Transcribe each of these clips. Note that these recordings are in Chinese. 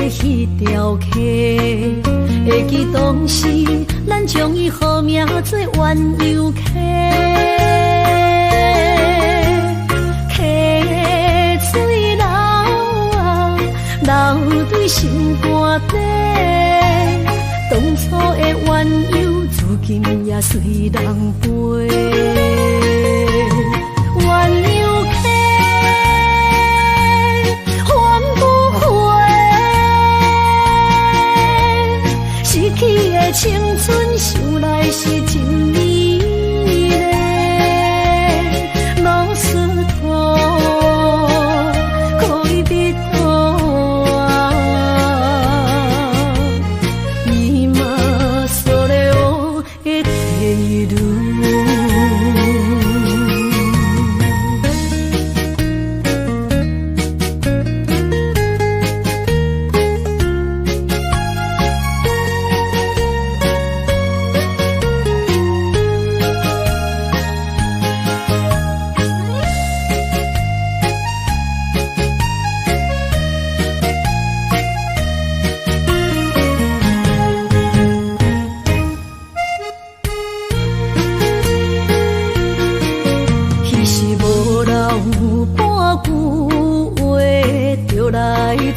迄条溪，会记当时咱将伊号名做鸳鸯溪。溪水流啊，流对心肝底。当初的鸳鸯，至今也随人陪。鸳鸯溪，还不回。失去的青春，想来是真美丽。老师徒，可以比图啊，伊嘛所了的地路。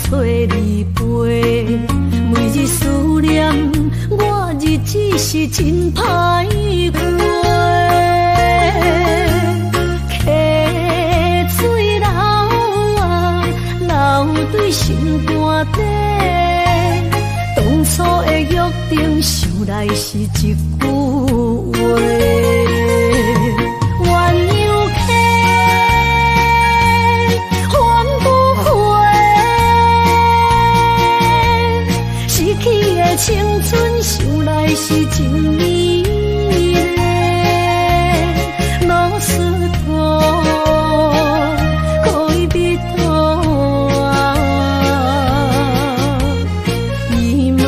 找你陪，每日思念，我日子是真歹过。溪水流啊，流对心肝底。当初的约定，想来是一句话。青春想来是真美丽，老师徒可以比图啊，伊嘛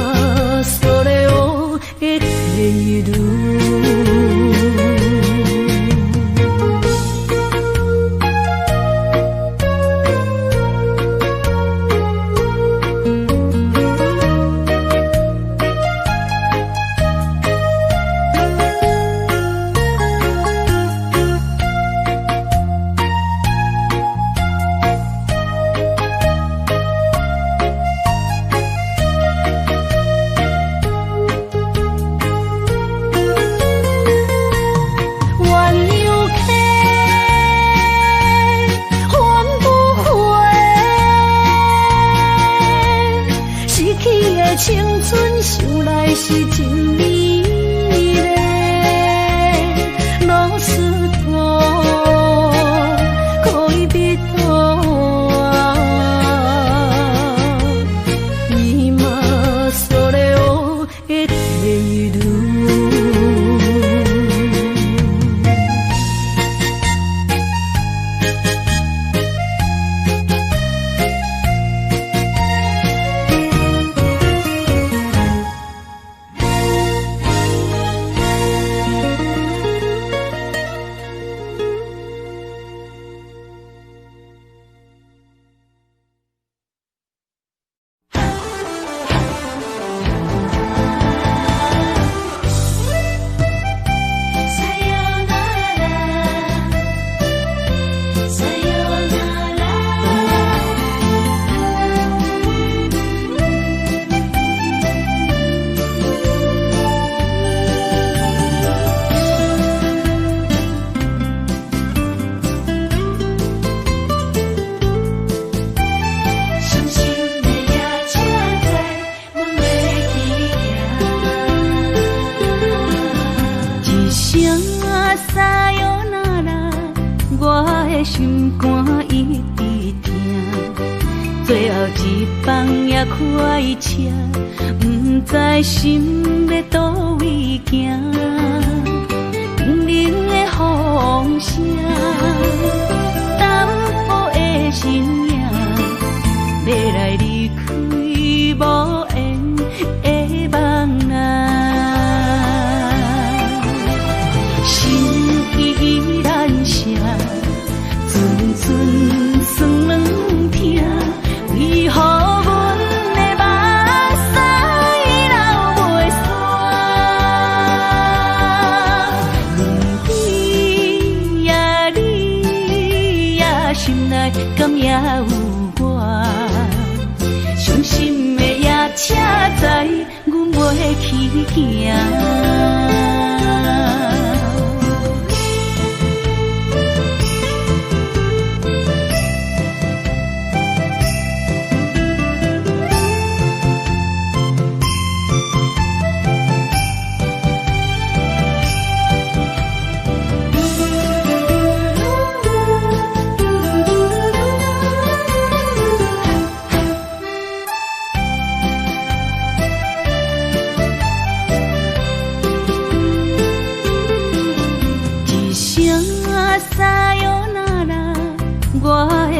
所了的地路。青春想来是真美丽，老师徒可以比图啊，伊嘛所了的地路。心肝一直疼，最后一放也开车，不知心要倒位行。冷冷的风声，淡薄的身影，要来离开无缘的梦啊，心依然舍。寸寸酸软疼，为何阮心的也车载，阮袂去行。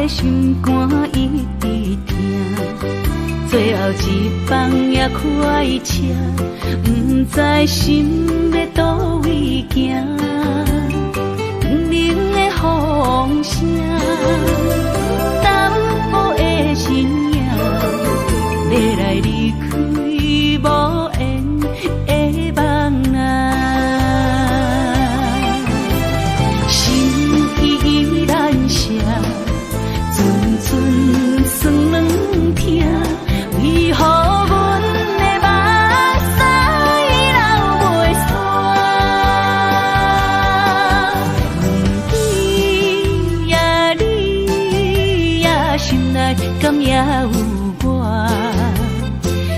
心肝一直疼，最后一放也开车，不知心要倒位行。不明的风声，淡薄的身影，要来离开无缘的梦啊，心依然舍。寸算软疼，为何阮的目屎流袂煞？不知呀你呀心内敢也有我？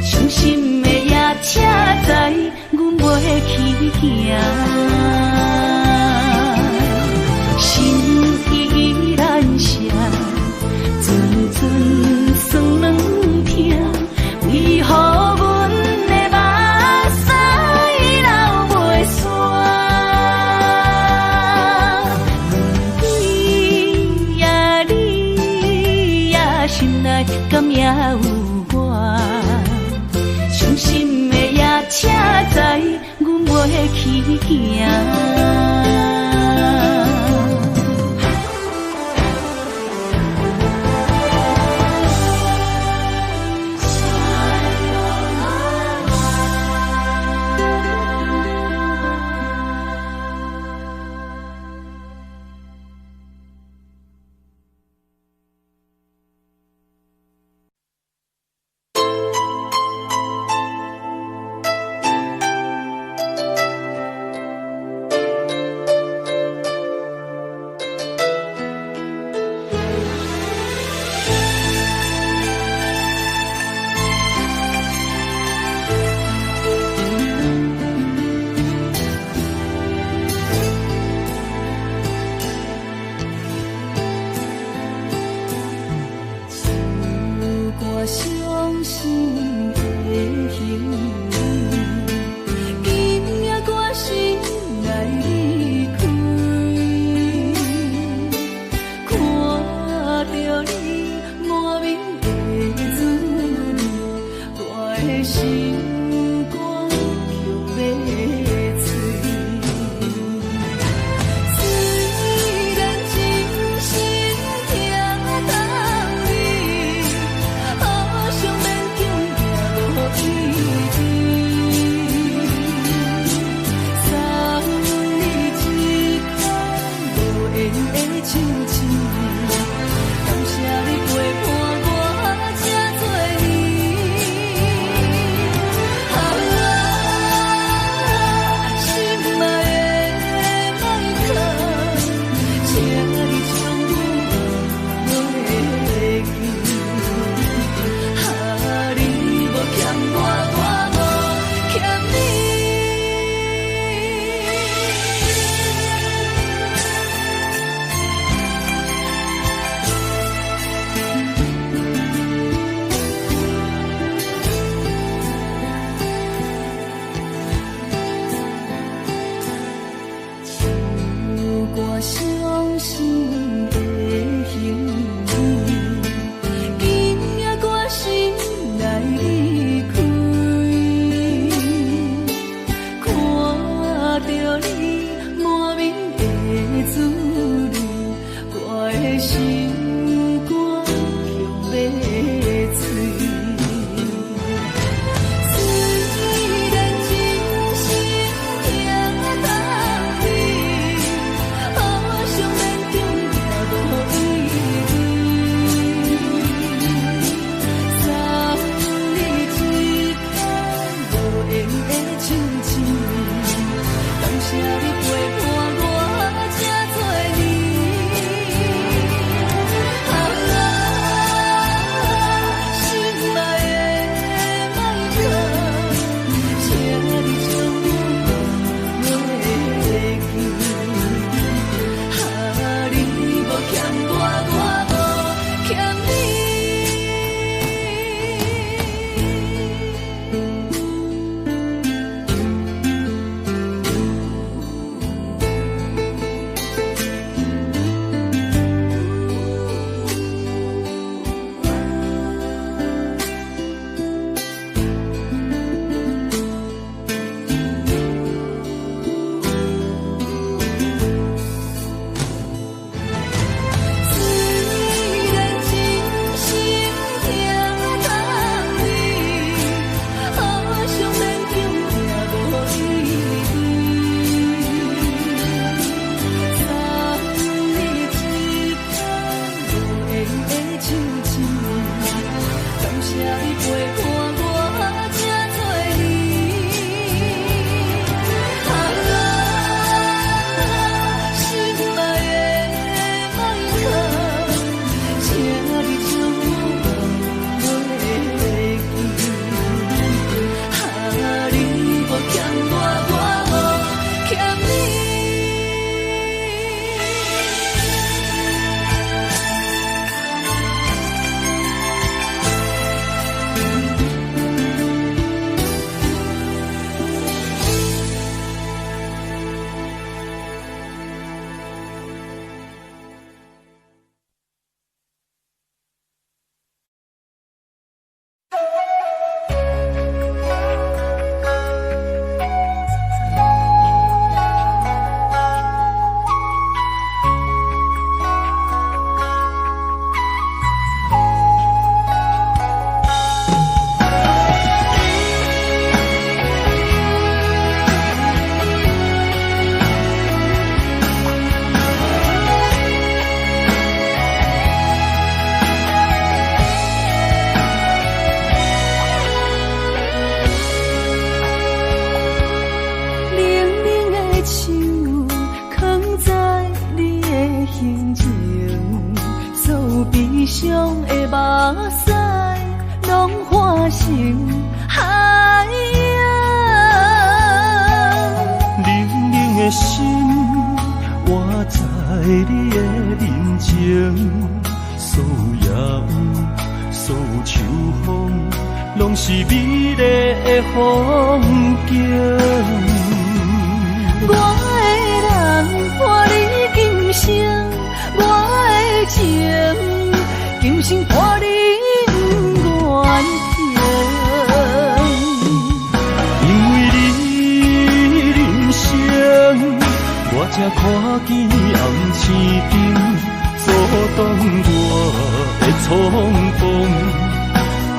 伤心的夜车载，阮袂去行。心依然舍。寸算软疼，为何阮的目屎流袂煞？不知呀你呀心内敢也有我？伤心的夜车载，阮袂去行。成海洋。冷冷的心，活在你的面前，所有野有，所有秋风，拢是美丽的风景。我的人伴你今生，我的情今生伴你不愿停。因为你人生，我才看见红青灯，阻挡我的冲动，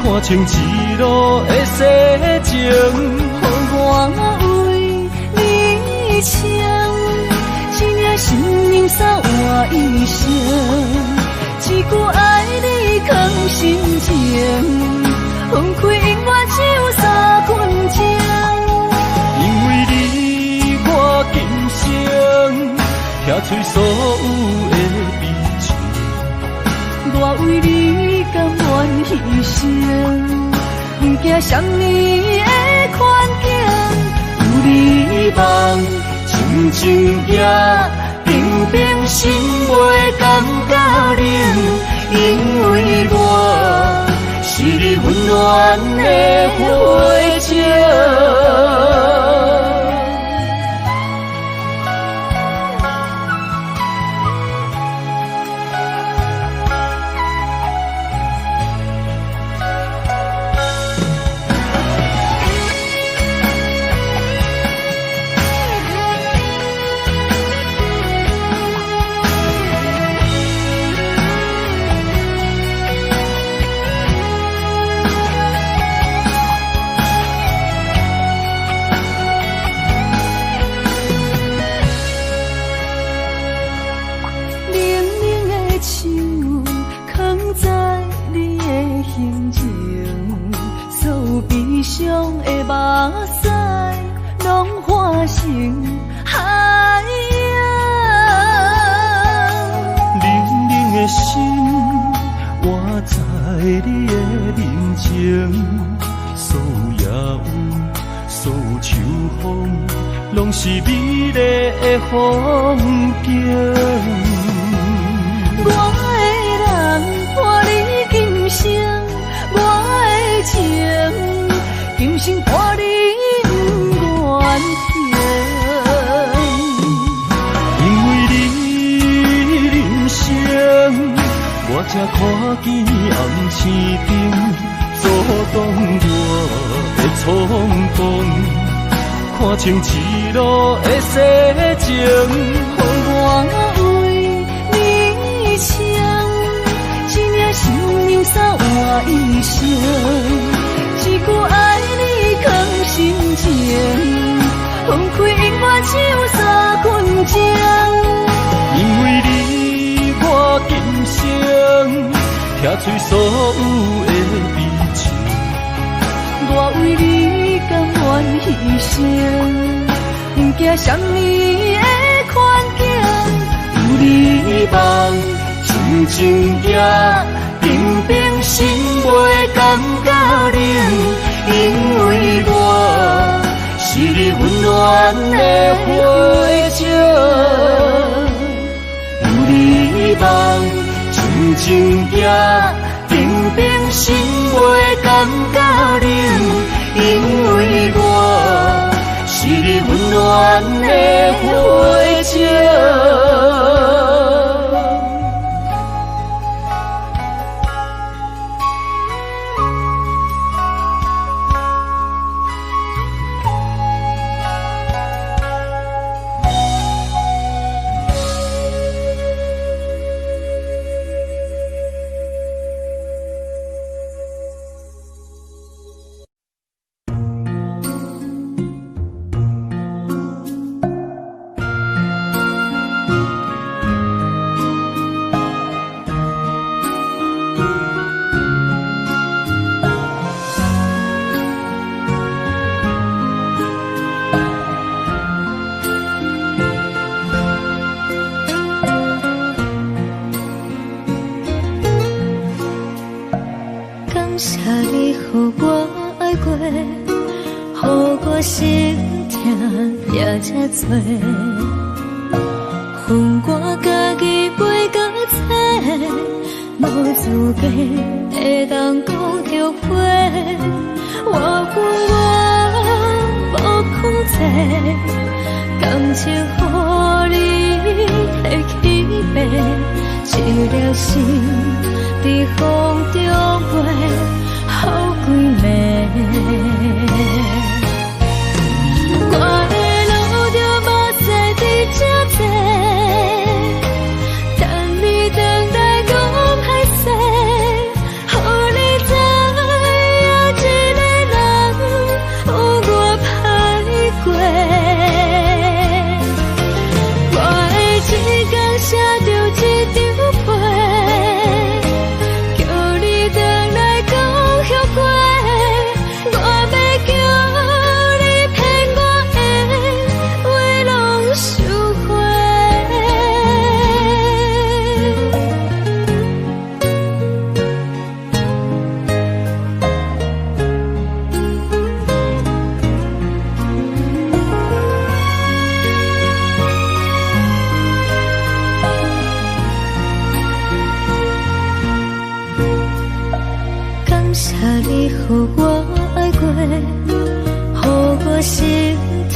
看清一路的世情。我为你唱，一领心灵扫我一生，一句爱你藏心情，分开永远只有三分钟。因为你，我今生拆碎所有的悲情，我为你甘愿牺牲，不惊什么的困境。有你梦，静静行，平平心袂感觉冷，因为我是你温暖的火情。伤的目屎，拢化成海洋。冷冷的心，活在你的面前，所有野有，所有秋风，拢是美丽的风景。我的人伴你今生，我的情今生伴你不愿停。因为你人生，我才看见红青灯，阻挡我的冲动，看清一路的世情。我为你唱，一领心灵扫我一生，一句爱你藏心情，分开永远只有三分钟。因为你，我今生拆碎所有的悲情，我为你甘愿牺牲，不惊什么的困境。有你梦，静静行，平平心袂感觉冷，因为我是你温暖的火情。有你梦，静静行，平平心袂感觉冷，因为我是你温暖的火情。心痛也这多，恨我家己袂到切，无资格会当讲后悔。我无控制，感情予你的起飞，一粒心在风中飞，好几暝。我的路就无西伫这多，等你等待讲歹势，予你知影一个人有我歹过。我的一天写着一张被，叫你等来讲后悔。我要叫你骗我的话拢收回。感谢你予我爱过，予我心痛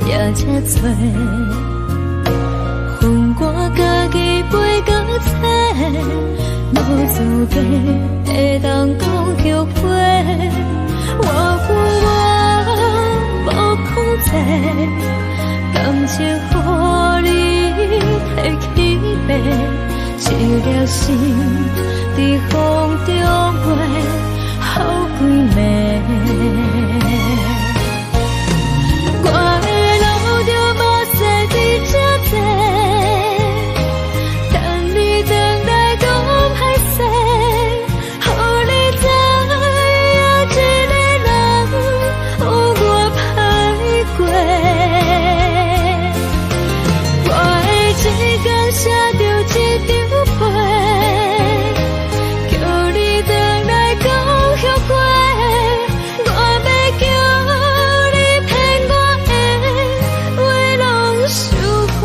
也这多，恨我家己袂到切，无资格会当讲后悔。我无控制，感情予你的起飞，一粒心在风中飞，好几暝。我的路就无西伫这多，等你等来讲歹势，予你知影一个人有我歹过。我的一天写着一张被，叫你等来讲后悔。我要叫你骗我的话拢收回。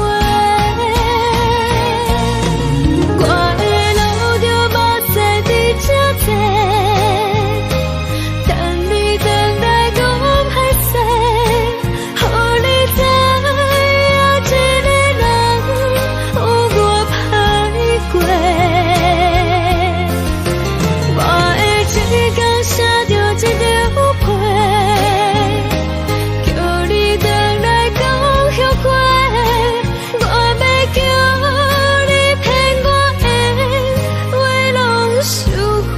我的路就无西伫这多，等你等来讲歹势，予你知影一个人有我歹过。我的一天写着一张被，叫你等来讲后悔。我要叫你骗我的话拢收回。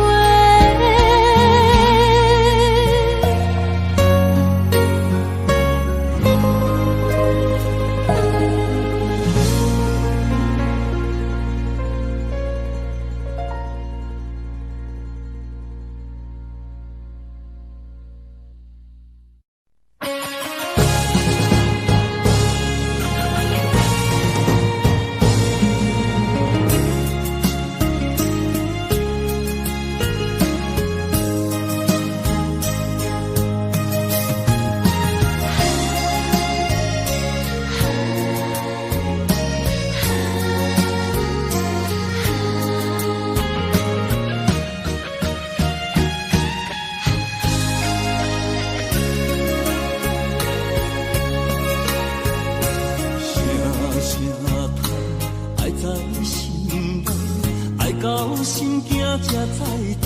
到心惊才知听，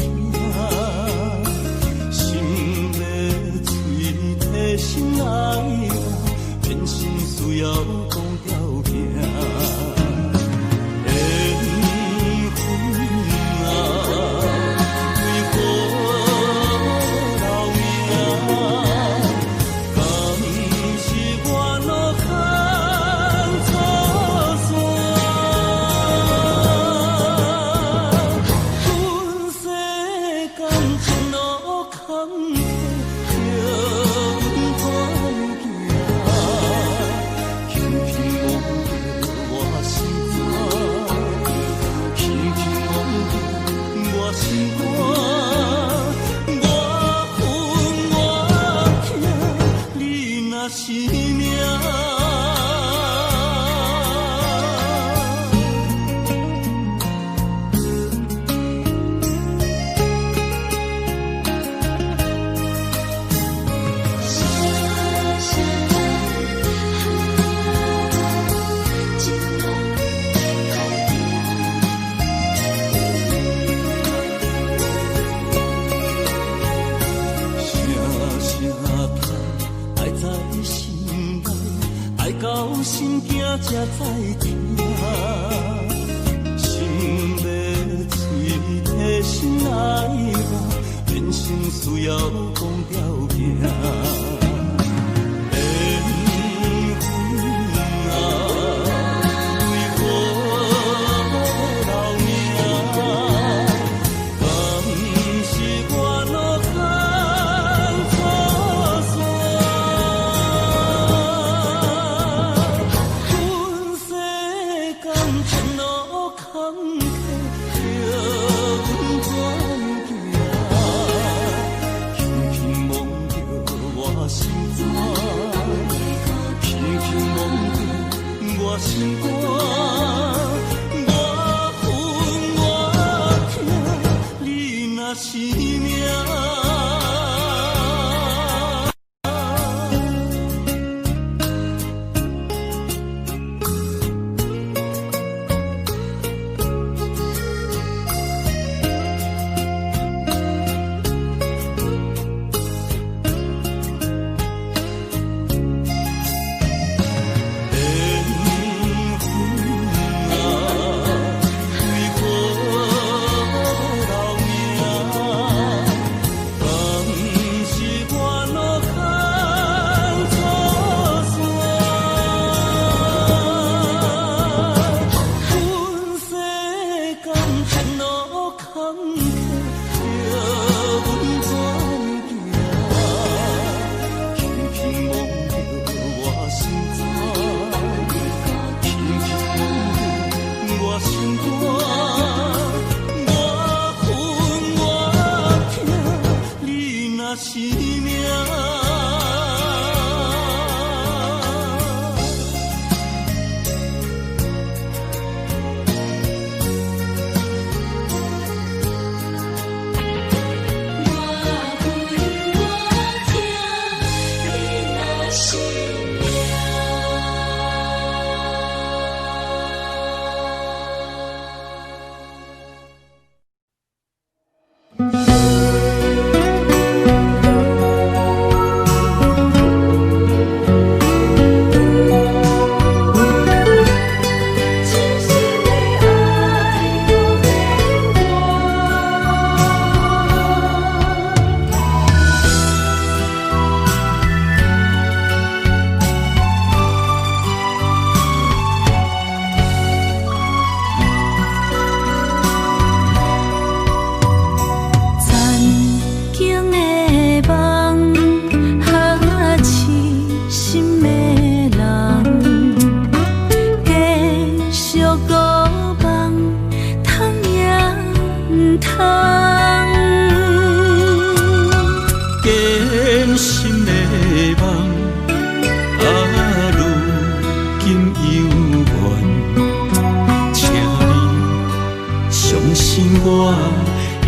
心要嘴替心爱人，变心需要讲条件。缘分啊，为何留命？敢是我路牵错线？你心惊才知听，心要碎提心爱我，人生需要讲条行。心肝，我恨我痛，你若是命。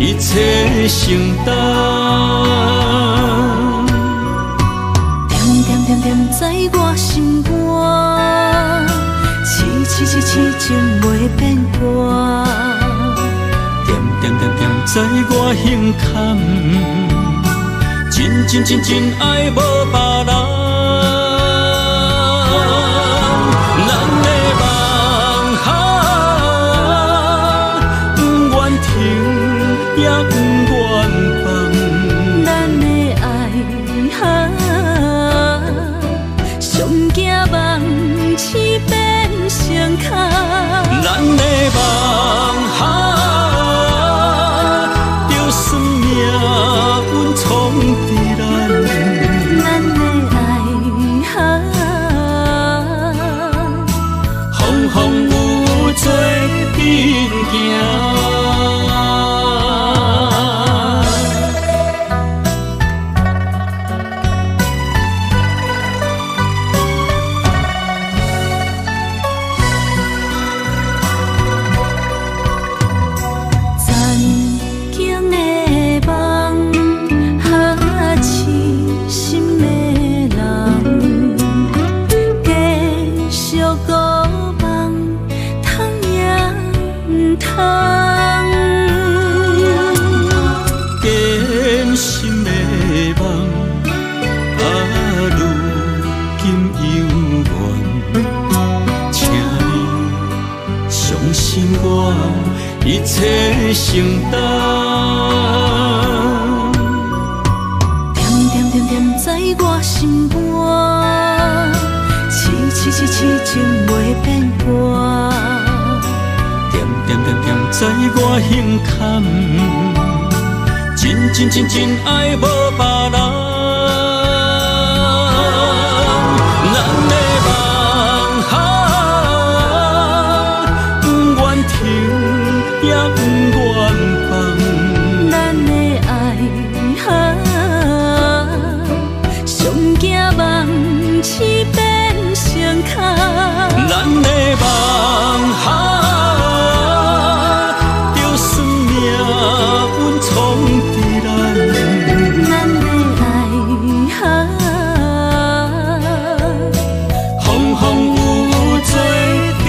一切承担，点点点点在我心肝，痴情袂变卦。点点点点在我胸坎，真爱无别人。咱的梦想，不愿停，也不愿放。咱的爱上惊梦痴变成空。咱的梦想，就算命运闯伫咱。咱的爱一切承担。点点点点在我心肝，痴痴痴痴情袂变卦。点点点点在我心坎，真真真真爱无别人。咱的梦不愿停，也不愿放。咱的爱上惊梦痴变成空。咱的梦就算命运冲伫咱，咱的爱风风雨雨做变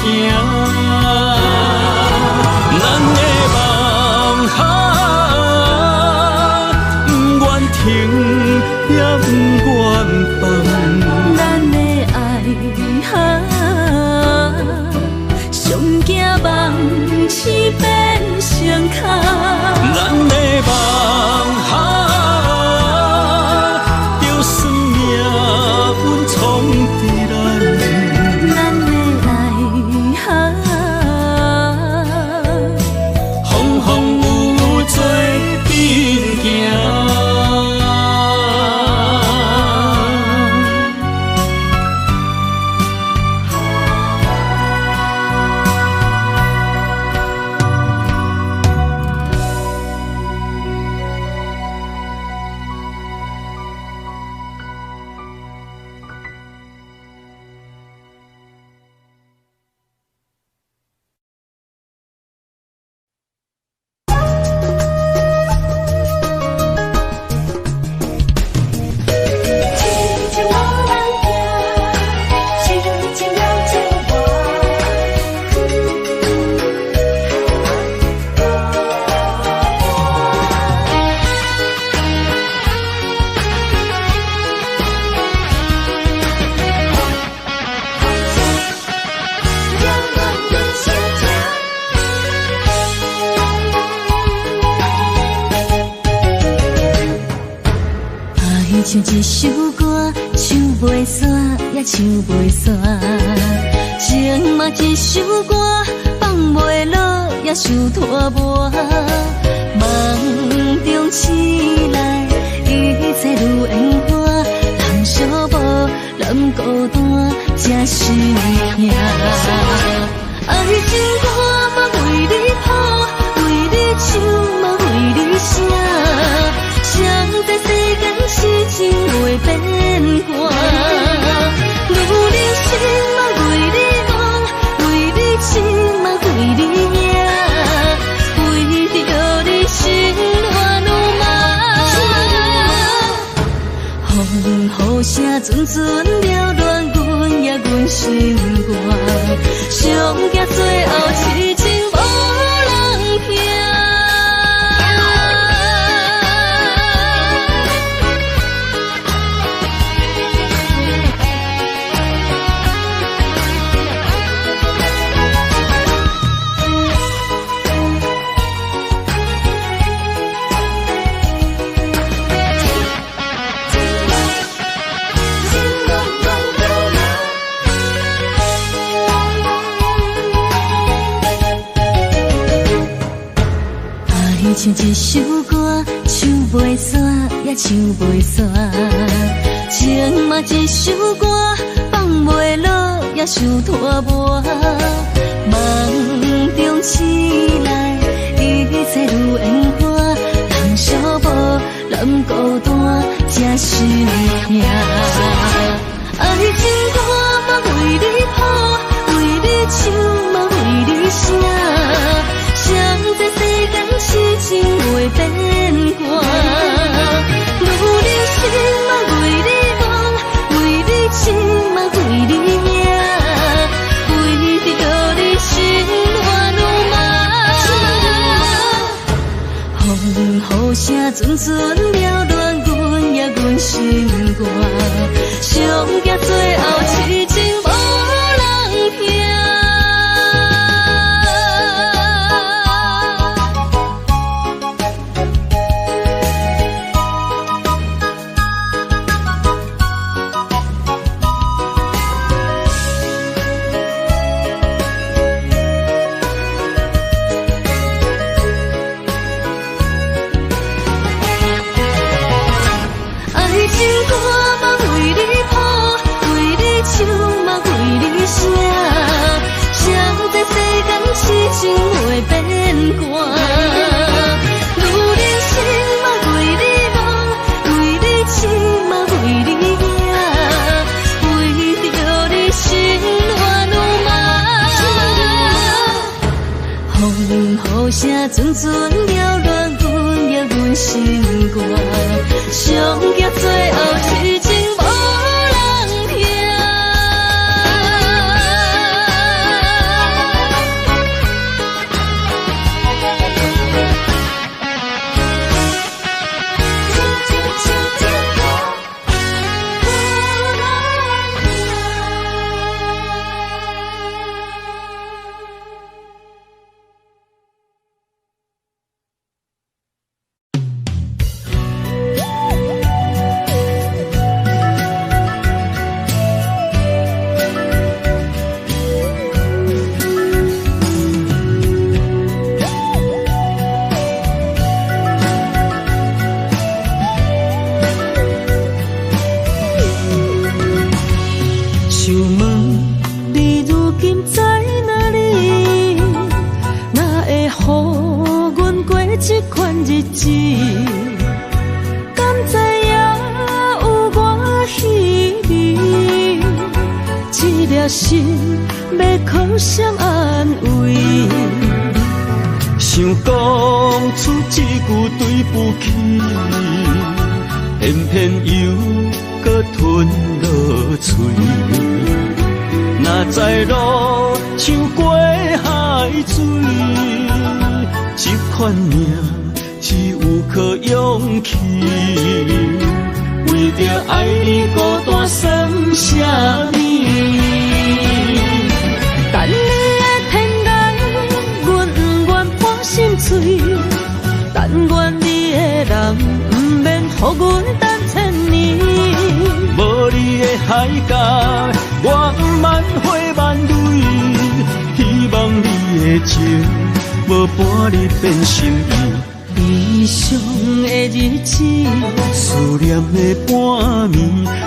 行。咱的梦不愿停，也不愿放。咱的爱上惊梦痴变成空。咱的梦就算命运冲伫咱，咱的爱风风雨雨做变行。像一首歌，唱袂煞，也唱袂煞。情嘛一首歌，放袂落，也想拖磨。梦中醒来，一切如烟花。人寂寞，人孤单，才是命。爱情歌嘛为你谱，为你唱嘛为你写。谁知世间事情袂变卦，愈人生嘛为你梦，为你情嘛为你赢，为着你心乱如麻。雨声阵阵缭乱，阮也阮心肝，上惊最后痴情无人听。像一首歌，唱袂煞，也唱袂煞。情嘛一首歌，放袂落，也想拖磨。梦中醒来，一切如烟花。人寂寞，人孤单，才是命。爱情歌嘛为你谱，为你唱嘛为你写。谁知世间事情袂变卦，愈人生嘛为你梦，为你情嘛为你赢，为着你心乱如麻。雨声阵阵缭乱，阮也阮心肝，上惊最后痴情无人听。阵阵缭乱阮的阮心肝，上惊最后痴情无人听。心要靠谁安慰？想讲出一句对不起，偏偏又搁吞落嘴。若知路像过海水，这款命只有靠勇气。为着爱你孤单算什么？等你的天涯，阮不愿破心碎。但愿你的人不免予阮等千年。无你的海角，我万花万蕊。希望你的情，无伴你变心意。悲伤的日子，思念的半暝，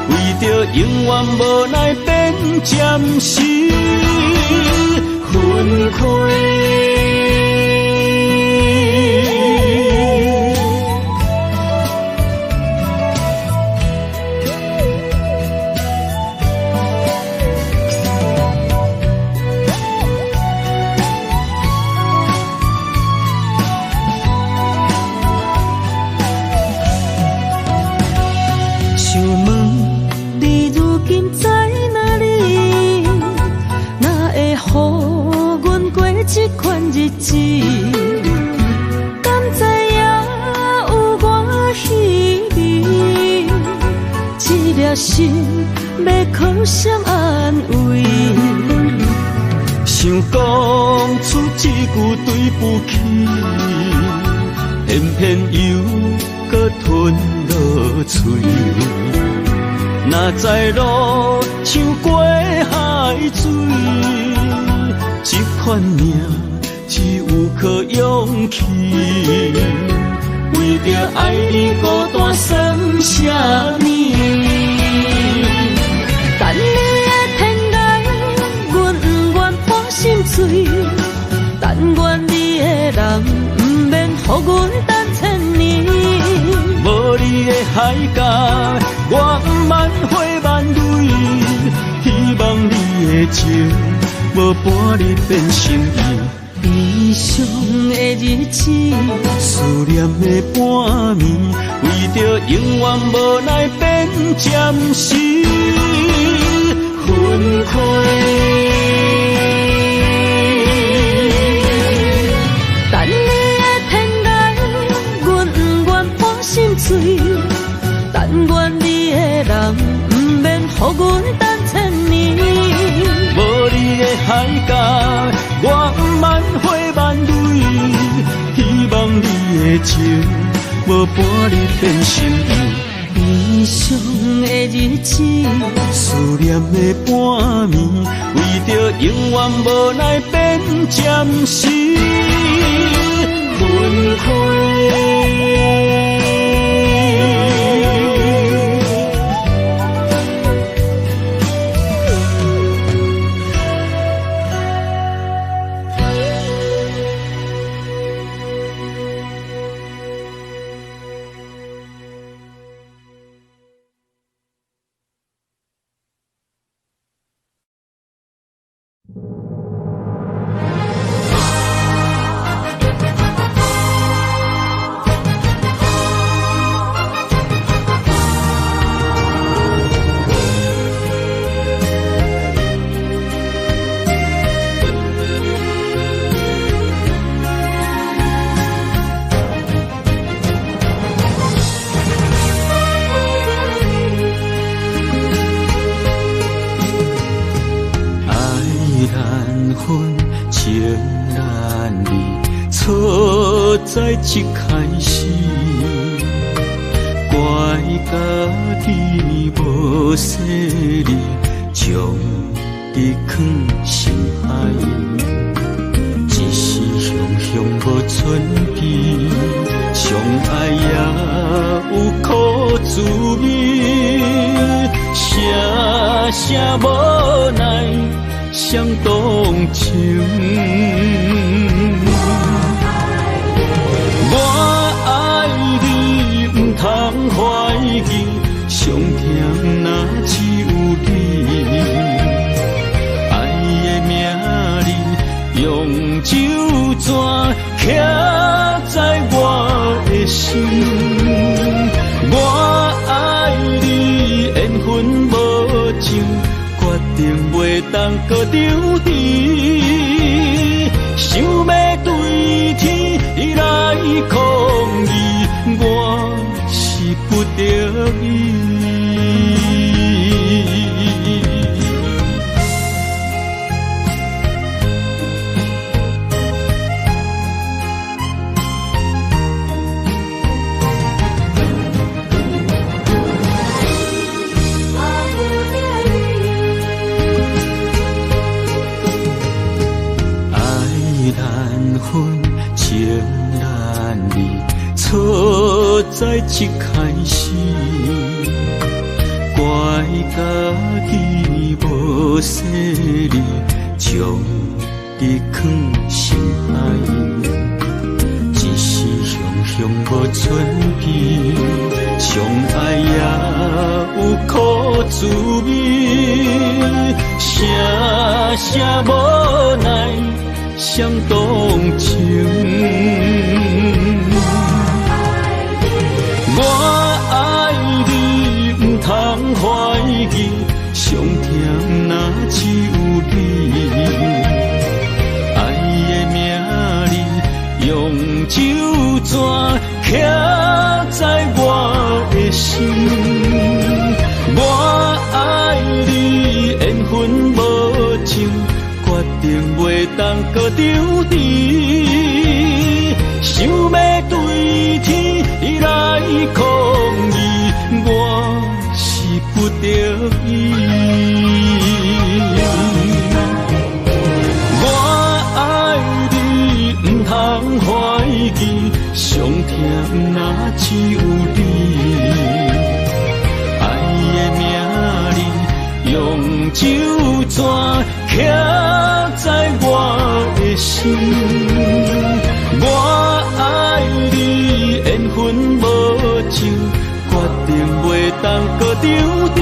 为着永远无奈变暂时分开。这款日子，敢知影有我稀微？这颗心要靠谁安慰？想讲出一句对不起，偏偏又搁吞落嘴。若知路像过海水。这款命只有靠勇气，为着爱你孤单算什么？等你的天涯，阮不愿破心碎。但愿你的人不免予阮等千年。无你的海角，我万花万蕊。希望你的情。无伴你变心意，悲伤的日子，思念的半暝，为着永远无奈变暂时分开。等你的天涯，阮不愿破心碎。但愿你的人不免予阮等千年。无你的海角，我万花万蕊。希望你的情，无伴你变心意。悲伤的日子，思念的半暝，为着永远无奈变暂时分开。在一开始，怪家己无细腻，将你放心海，一时雄雄无存期，相爱也有苦滋味，声声无奈相同情。我爱你，不通怀疑，上甜若只有你。爱的名字用酒泉刻在我的心。我爱你，缘分无情，决定袂当搁丢弃。想要对天来抗议，我是不得已。情难离，错在一开始，怪家己无细腻，将你放心海，一时雄雄无存期，相爱也有苦滋味，声声无奈相同情。我爱你，不通怀疑，上甜若只有你。爱的名字用酒泉刻在我的心。我爱你，缘分无情，决定袂当搁丢弃。想要对天来抗议，我是不得已。我爱你，不通怀疑，上甜若只有你。爱的名字用酒泉刻在我的心。我爱你，缘分无情，决定袂当搁丢弃。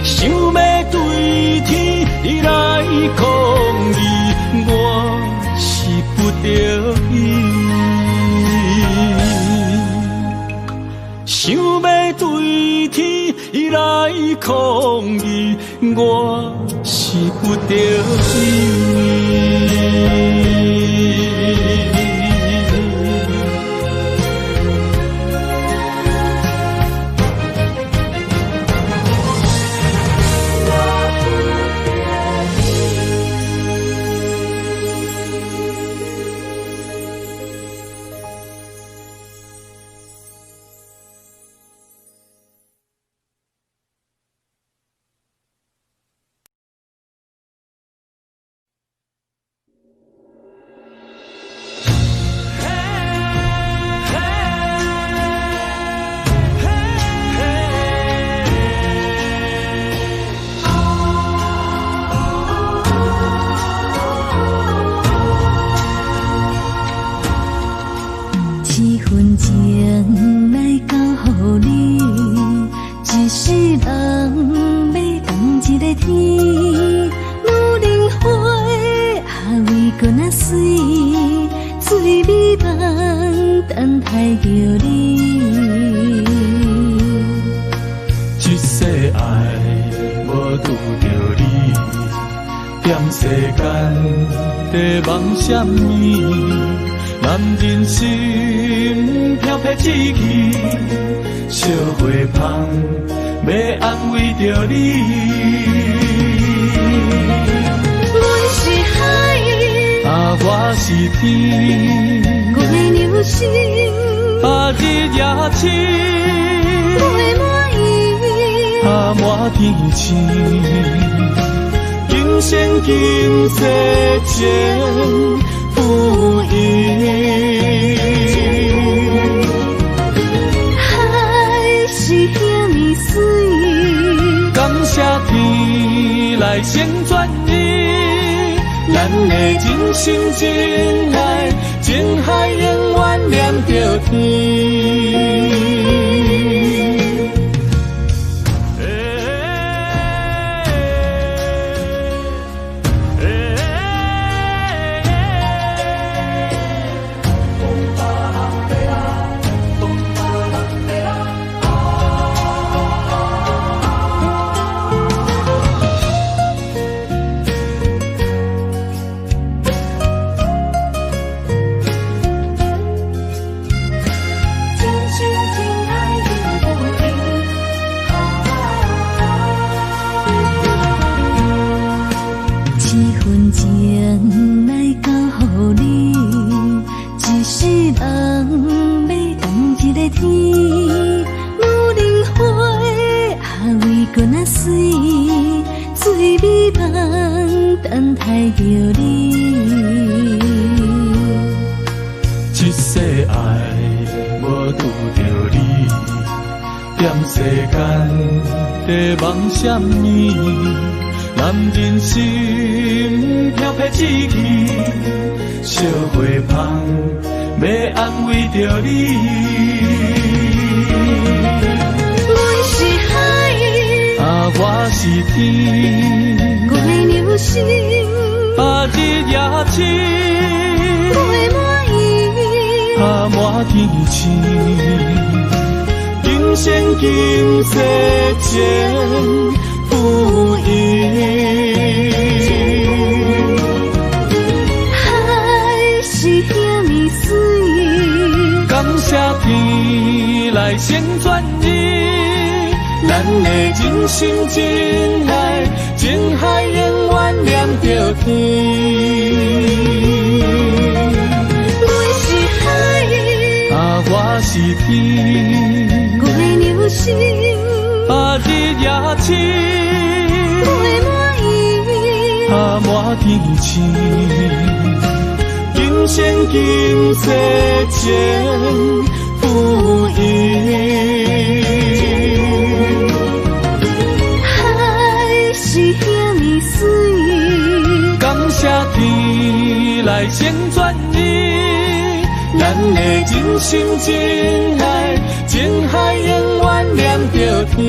想要对天来抗议，我是不得已。想要对天来抗议，我是不得已。什么？男人心飘撇志气，烧花香要安慰着你。阮是海，我是天，我的流星，日夜星，陪满伊，满天星，今生今世情不移。海是遐尼水，感谢天来成全你，咱的真心真爱，情海永远念着天。一世爱无拄着你，踮世间在梦什么？男人心飘撇志气，小花香要安慰着你。阮是海，我是天，我的流星，日夜星，陪满伊，满天星，今生今世情不移。海是遐尼水，感谢天来成全你，咱的真心真爱，情海永远念着天。阮是海，我是天，我的流星，日夜星，陪满伊，满天星，今生今世情不移。海是遐尼水，感谢天来成全你，咱的真心真爱，情海永远念着天。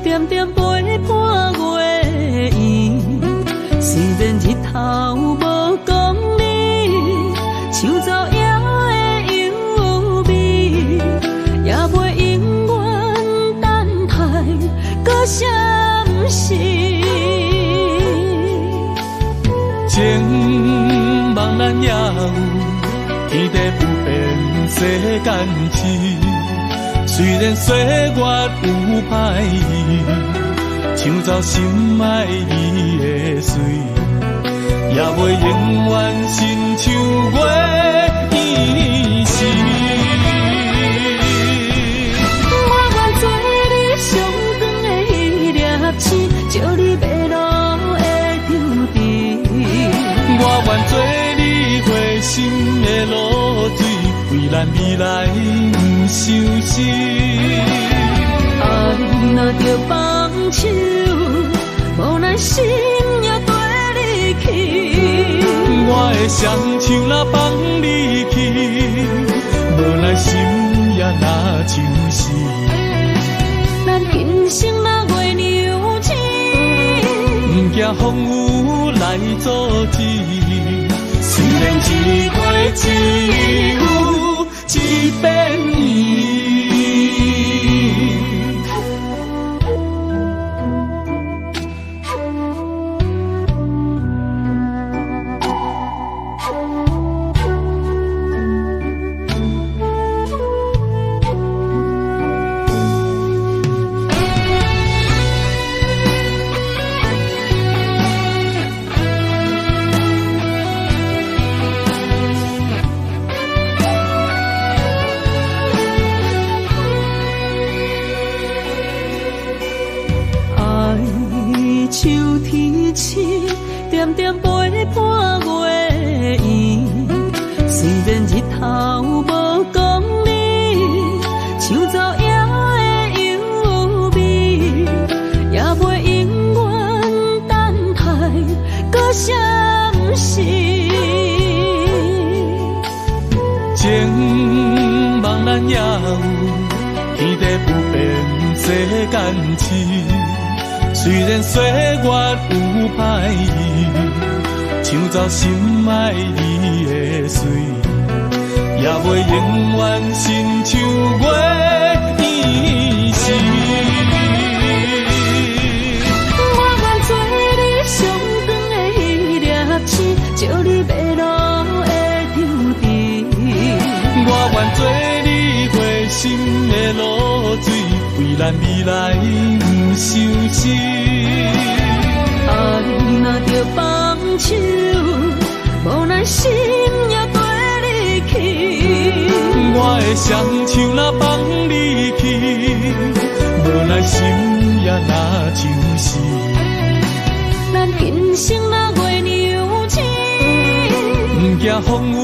点点陪伴月圆，虽然日头无讲理，像走夜的优美，也袂永远等待，搁啥不是？情茫然也有天地不变世间事。虽然岁月有歹意，抢走心爱你的水，也袂永远亲像月依时。我愿做你上长的迄粒星，照你迷路为咱未来不相信。爱若着放手，无奈心也跟你去。我的双手若放你去，无奈心也若像是。咱今生若月娘子，不惊风雨来阻止。虽然一月只有一遍伊。秋天深，点点陪伴月圆。虽然日头无讲你，像走夜的幽味，也袂永远等待搁相思。情茫然也有，天地不变世间事。虽然岁月有歹意，抢走心爱你的水，也袂永远亲像月圆时。我愿做你上长的迄粒星，照你迷路的场地。我愿做你回心的露水，为咱未来不相信。爱若着放手，无奈心也跟你去。我的双手若放你去，无奈心也若像是。咱今生若月娘子，不惊风雨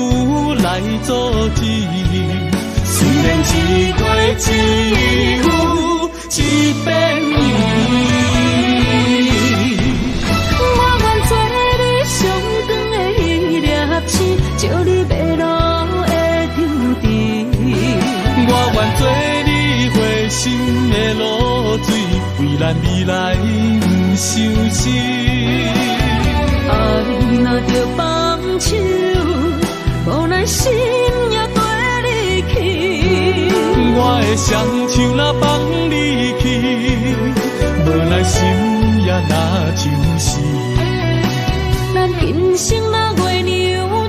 来阻止。虽然一月只有一遍伊。照你迷路的场地，我愿做你回心的露水，为咱未来不相思。爱若着放手，无奈心也跟你去。我的双手若放你去，无奈心也若像是。咱今生若月娘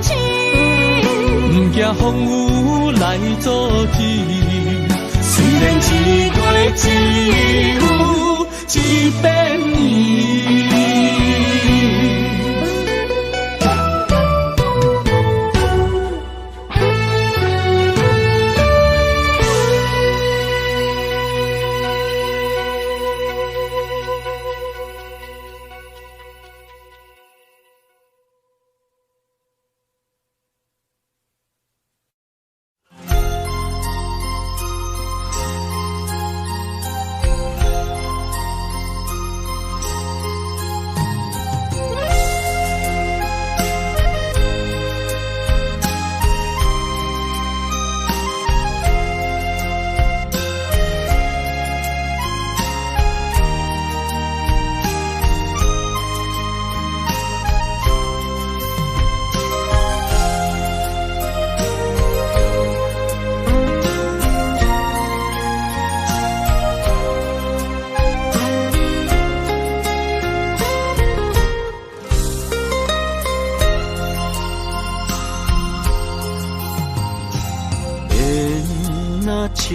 子，不惊风雨来阻止。虽然一月只有一遍伊。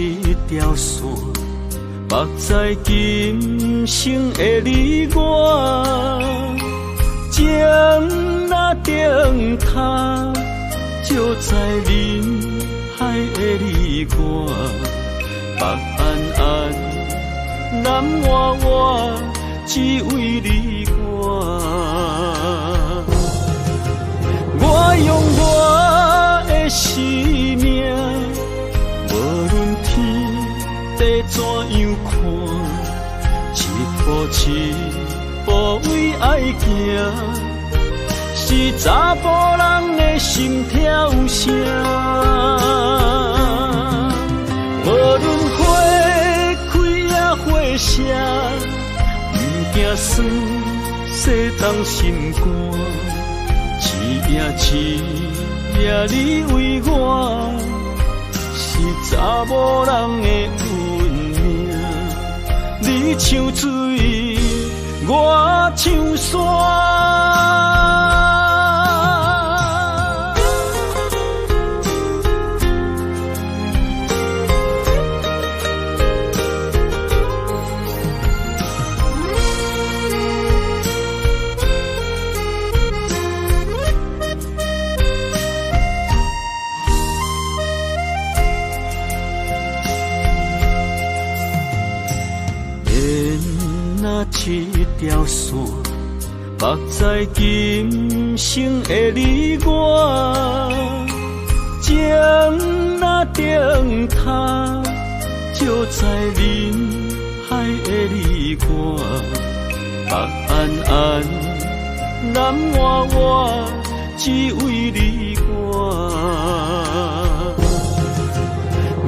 一条线，目在今生的你我，情若灯塔，照在人海的你我，北安安，南活活，只为你我。我用我的生命。怎样看？一步一步为爱行，是查甫人的心跳声。无论花开也花谢，不惊酸洗冻心肝。一夜一夜你为我，是查某人的运命。你像水，我像山。一条线，绑在今生的你我，情若灯塔，照在人海的你我，北暗暗，南弯弯，只为你我。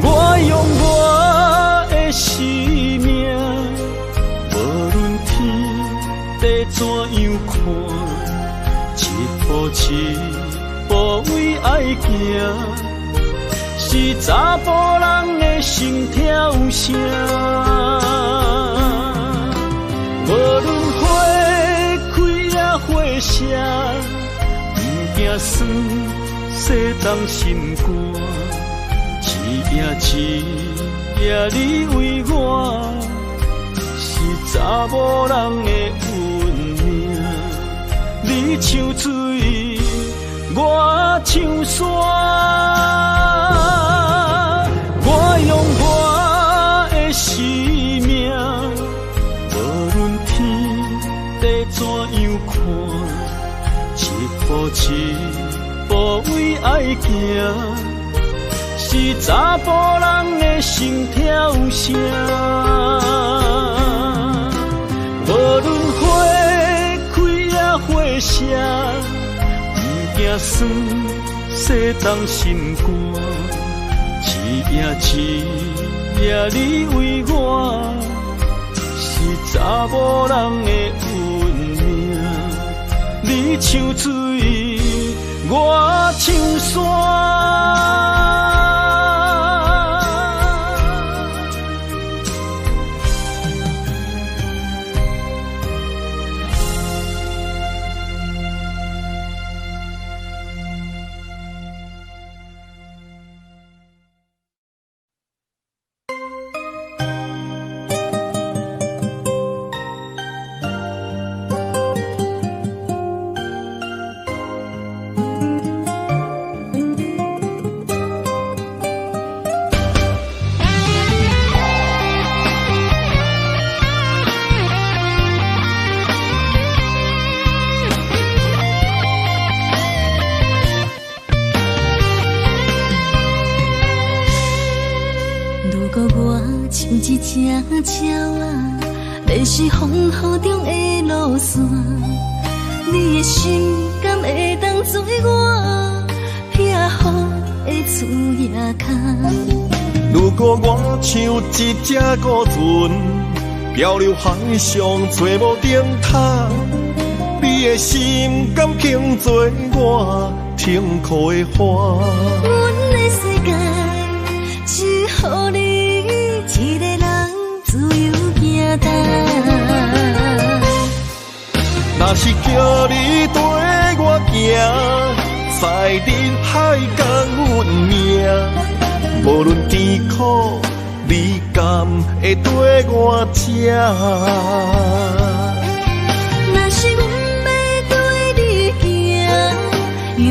我用我的生命。地怎样看？一步一步为爱行，是查甫人的心跳声。无论花开也花谢，不惊酸洗冻心肝。一夜一夜你为我。是查某人的运命，你像水，我像山。我用我的生命，无论天地怎样看，一步一步为爱行，是查甫人的心跳声。无论花开也花谢，不惊酸洗冻心肝。一夜一夜你为我，是查某人的运命。你像水，我像山。一只鸟啊，迷失风雨中的路线，你的心敢会当做我避雨的厝野脚？如果我像一只孤船，漂流海上找无灯塔，你的心敢肯做我停靠的花？阮的世界只予你一个人自由行踏。若是叫你跟我行，在人海共运命，无论甜苦，你敢会跟我吃？若是阮要对你行，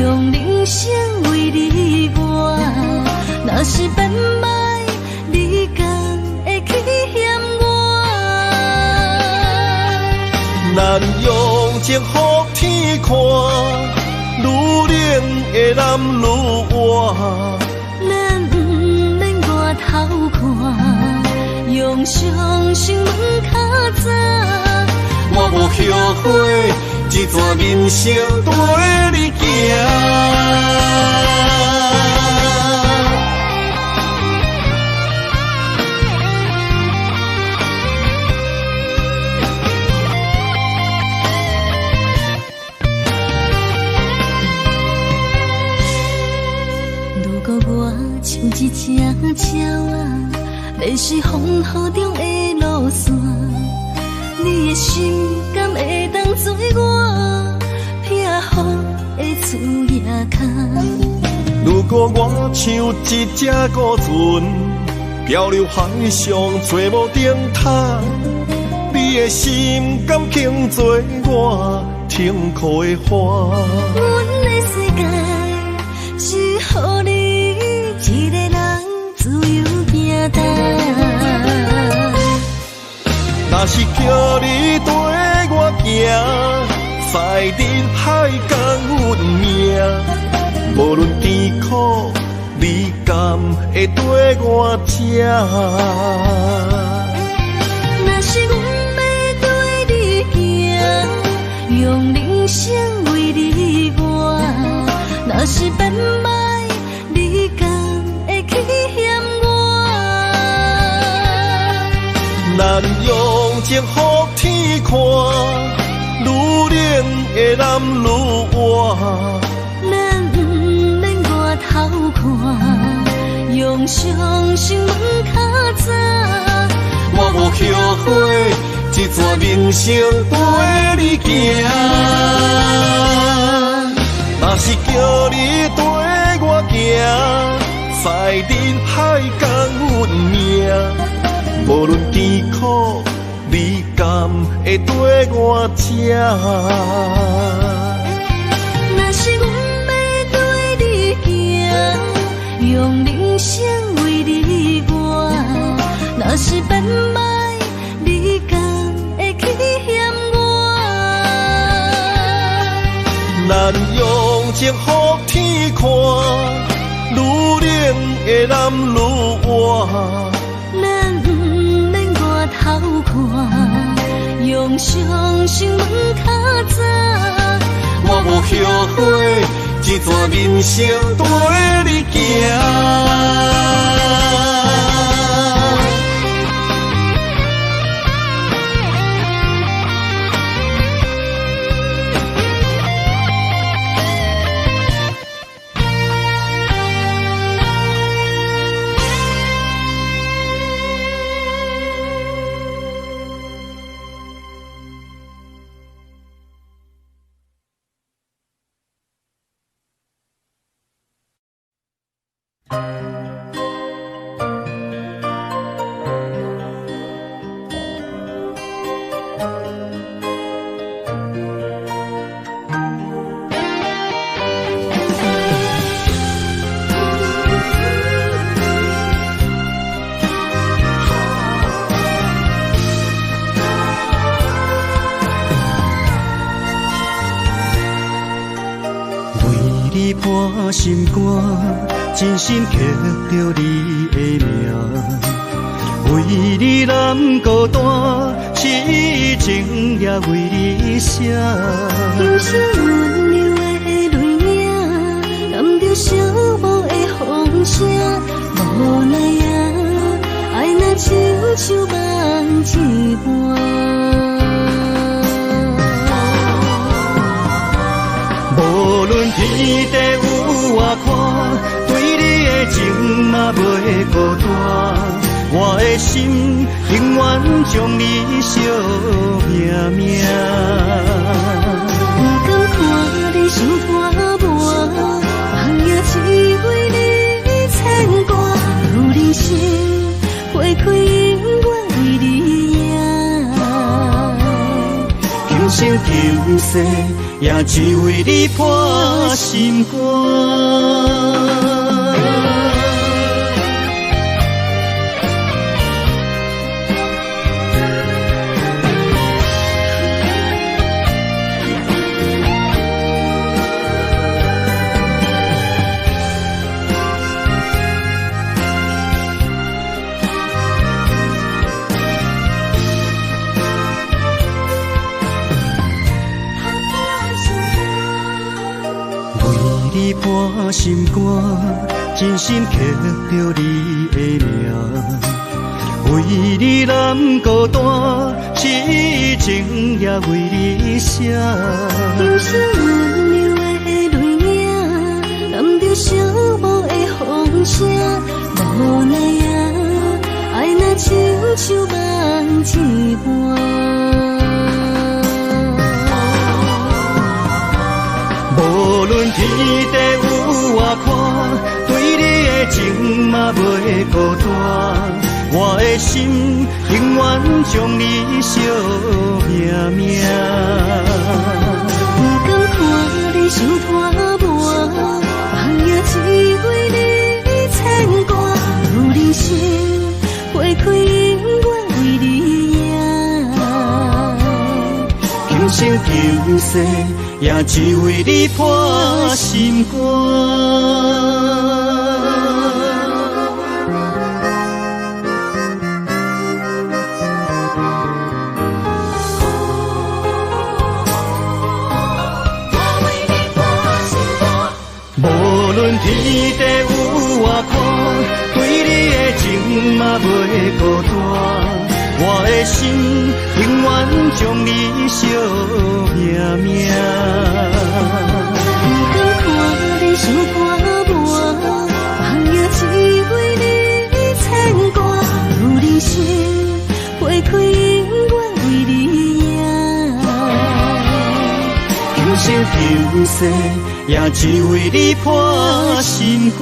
用人生为你活，若是变歹，你敢会去嫌我？咱用情予天看，愈冷的男愈活。咱不免外头看，用心门较早。我无后悔，一段人生跟你行。如果我像一只鸟仔，迷失风雨中的路线，你的心敢会当做我避雨的厝野脚？如果我像一只孤船，漂流海上找无顶塔，你的心敢肯做我停靠的花？阮的世界只予你一个人自由行动。若是叫你跟我行，在人海共运命，无论甜苦，你敢会跟我吃？若是阮要跟你行，用人生为你活，若是变歹，你敢会去嫌我？咱用情予天看，愈恋的男愈活。咱不免外头看，用双心门较早。我无后悔，一段人生跟你行。若是叫你跟我行，在人海共运命，无论甜苦，你敢会跟我吃？若是阮要跟你行，用人生为你活，若是变歹，你敢会去嫌我？咱用情予天看，愈恋的男愈活。咱不免外头看，用双心门较早。我无后悔，一段人生跟你行。破心肝，真心刻着你的名，为你难孤单，痴情也为你写。今生温柔的泪影，含着寂寞的风声，无奈啊，爱若亲像梦一半。无论天地有外宽，对你的情嘛袂孤单。我的心永远将你惜命命。不敢看你想拖磨，梦也只为你牵挂。有人生花开永远为你赢，今生今世。也只为你破心肝。破心肝，真心刻着你的名。为你难孤单，痴情也为你写。今生温柔的泪影，含着寂寞的风声，无奈啊，爱若亲像梦一般。无论天地有外宽，对你的情嘛袂孤单。我的心永远将你惜命命。不甘看你受拖磨，梦也只为你牵挂。有人生花开永远为你赢，今生今世也只为你破心肝。无论天地有外宽，对你的情嘛袂孤单。我的心永远将你惜命命。不甘看你受拖磨，梦也只为你牵挂。有人生花开永远为你赢，今生今世也只为你破心肝。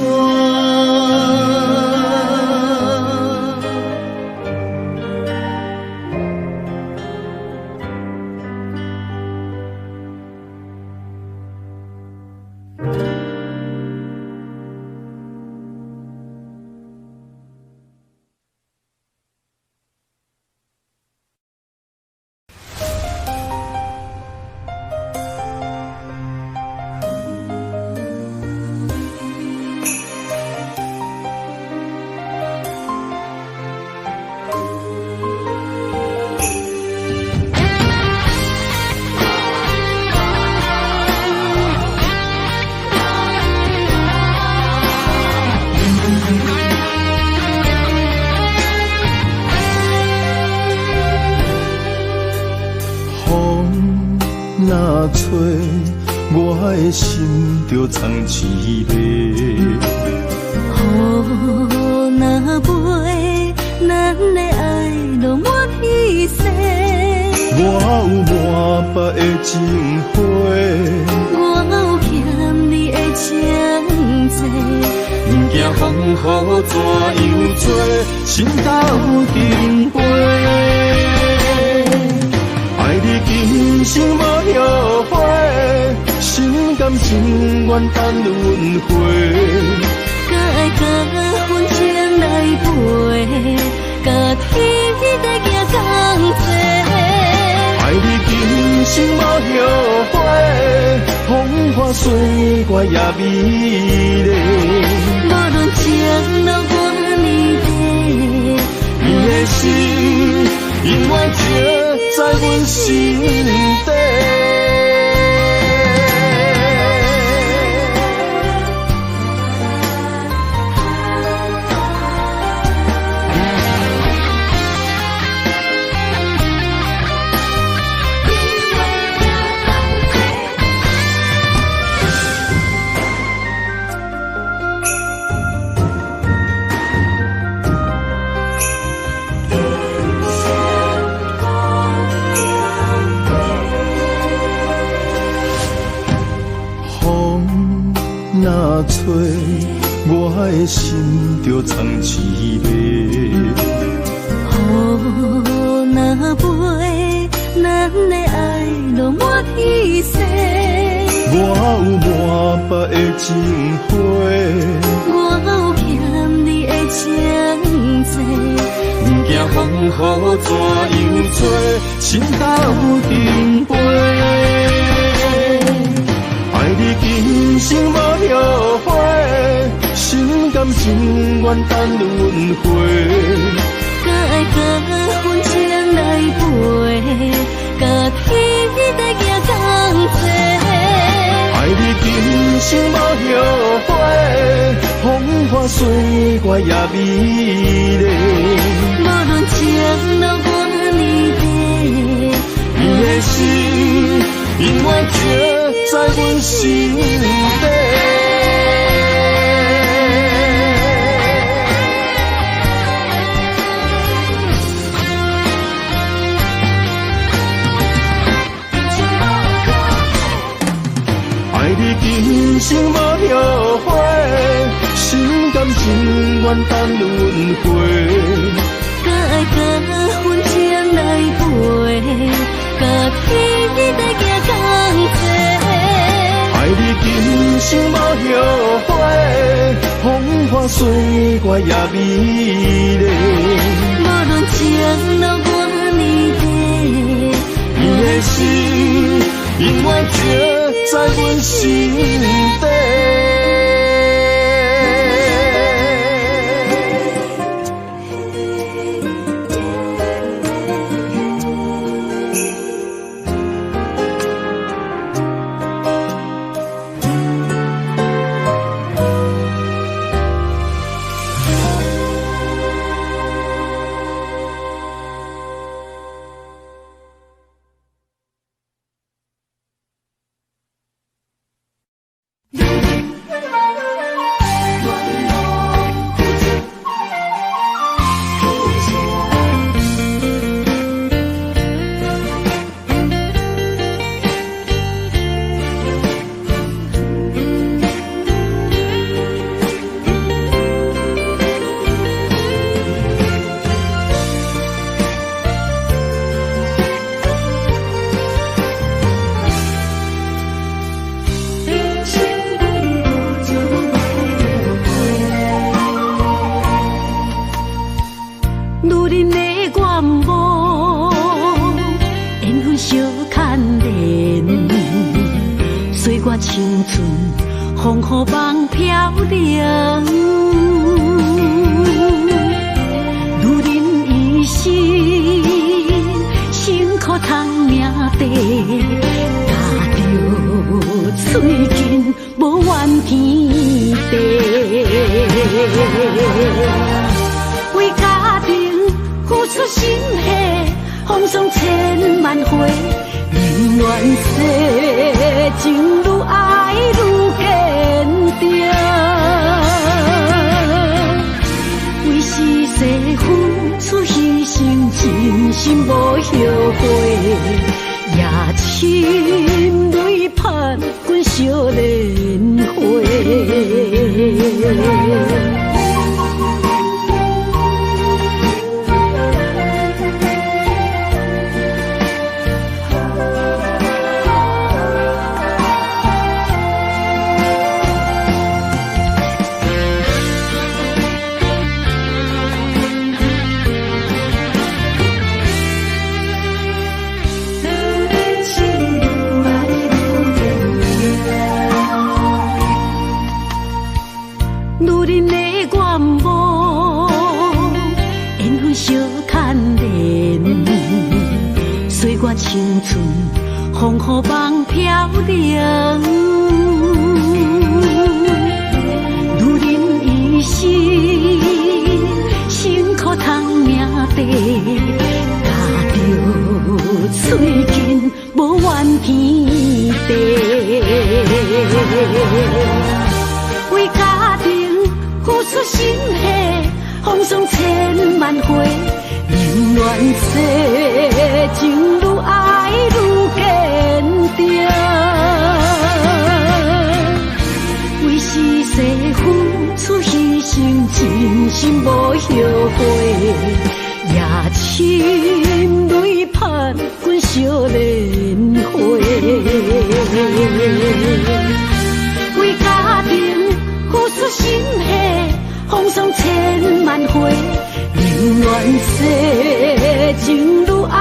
若吹，我的心就藏一个。雨若飞，咱的爱就满天星。我有满腹的情花，我有欠你的情债。不惊风雨怎样做，心斗阵飞。爱你今生无后悔，心甘情愿等轮回。甲爱甲阮情来陪，甲天在行同齐。爱你今生无后悔，风花水月也美丽。无论情路偌呢短，你的心永远刻在阮心底。若吹，我的心就藏一个。雨若飞，咱的爱就满天星。我有满腹的情花，我有欠你的情债。不惊风雨怎样做，心斗阵飞。爱你今生无后悔，心甘情愿等轮回。甲爱甲阮情来陪，甲天在行同齐。爱你今生无后悔，风花雪月也美丽。无论情路多难的，你的心永远刻在阮心底。你今生无后悔，心甘情愿等轮回。搁爱甲阮情来陪，甲天在行同齐。爱你今生无后悔，风花雪月也美丽。无论情路多难的，你的心永远刻在阮心底。青春风雨梦飘零，女人一生辛苦赚命地，踏着嘴筋无怨天地，为家庭付出心血，风霜千万回。宁愿世情愈爱愈坚定，为是世付出牺牲，真心无后悔，也深泪盼阮少年花。青春风雨梦飘零，女人一生辛苦赚命地，踏着嘴筋无怨天地，为家庭付出心血，风霜千万回。宁愿世情愈爱愈坚定，为是世付出牺牲，真心无后悔，也深泪盼阮少年花。为家庭付出心血，风霜千万回。宁愿世情愈爱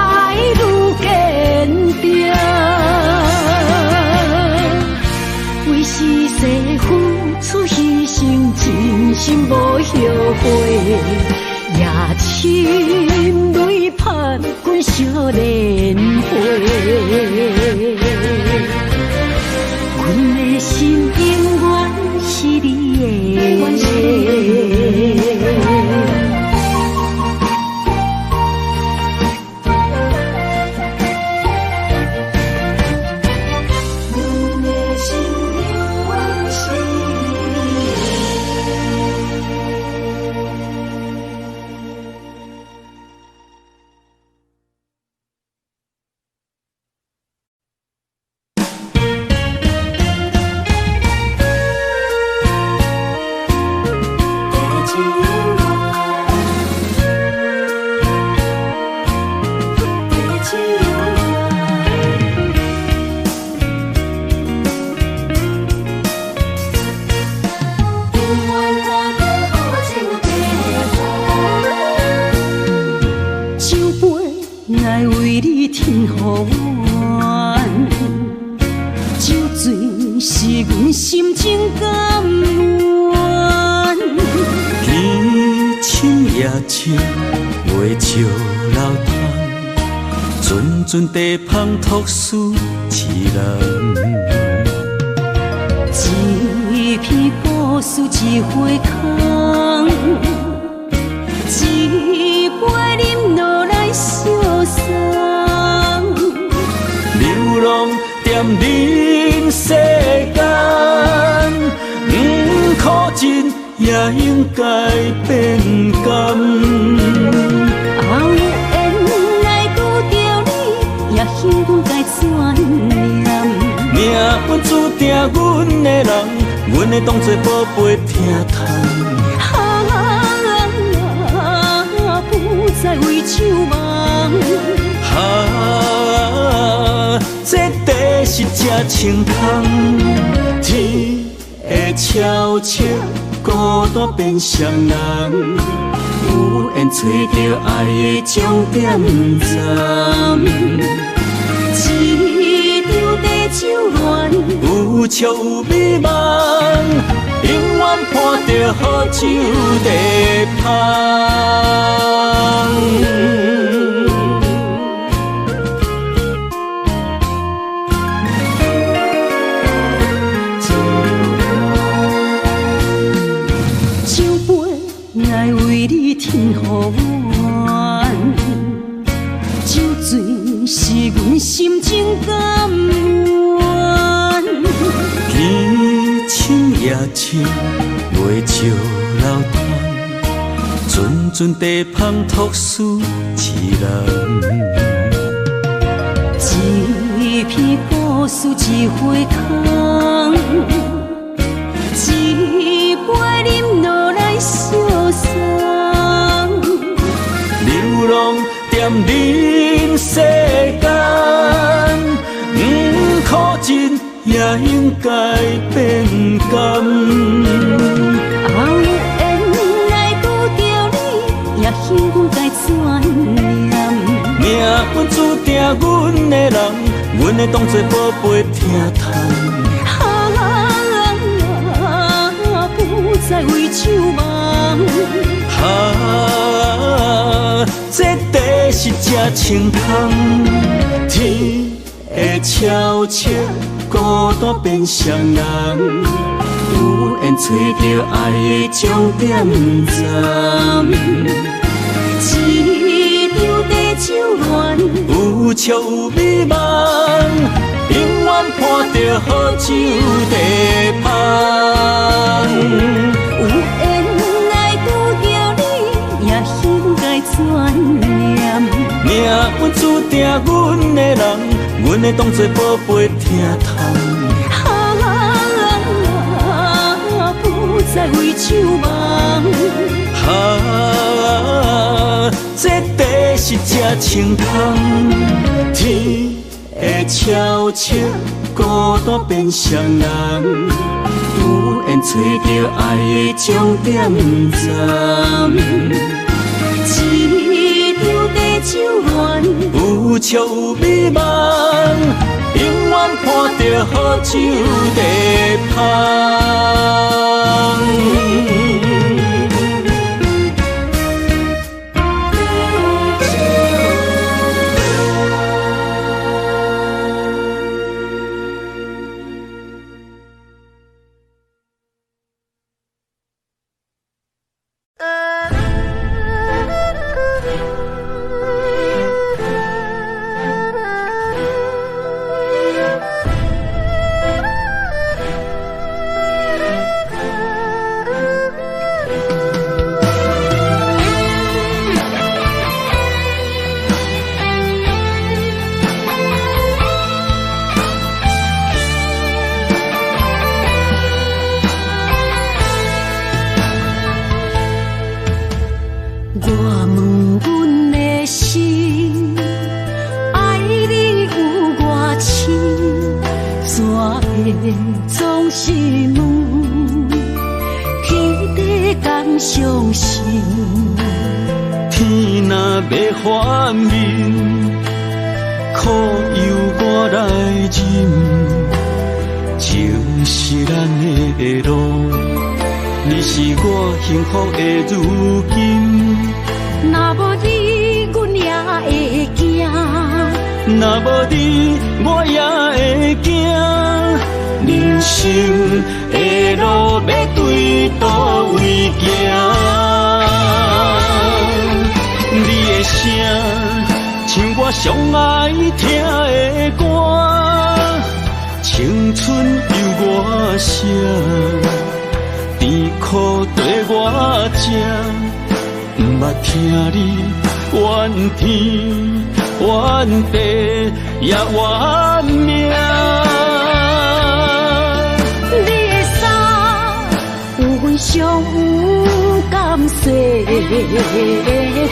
愈坚定，为是世付出牺牲，真心无后悔，也深泪盼阮少年花。阮的心情袂笑流淌，阵阵地芳托思一人。一片故事一回空，一杯饮落来相送。流浪踮人世间，苦尽也应该变甘。后缘来拄着你，也幸运该转念。命运注定阮的人，阮会当作宝贝疼痛。不再为守望。这地是这清空，天会悄悄孤单变双人，有缘找到爱的终点站。一场地酒乱，有笑有美梦，永远伴着好酒地芳。酒杯来为你添予暖，酒醉是阮心情甘愿。天清夜清，袂笑流淌，阵阵地芳托思一人。一片故事一回空，一杯饮落来相送。流浪踮人世间，苦尽也应该变甘。后缘来拄着你，也幸运该转念。命运注定阮的人，阮会当作宝贝疼痛。不再为守望。这地是这清空，天会悄悄孤单变双人，有缘找到爱的终点站。一场地酒乱，有笑有美梦，永远伴着好酒地芳。有缘来拄着你，也幸运该转念。命运注定阮的人，阮会当作宝贝疼痛。不再为守望。这地是这清空，天会悄悄孤单变双人，有缘找到爱的终点站。一场地酒乱，有笑有美梦，永远伴着好酒地芳。总是问，彼地敢相信？天若要反面，苦由我来忍，情是咱的路，你是我幸福的如今。若无你，我也会惊。人生的路要对倒位行？你的声，像我上爱听的歌。青春由我写，甜苦对我吃。不捌听你怨天怨地也怨命。你的衫有阮上有感谢的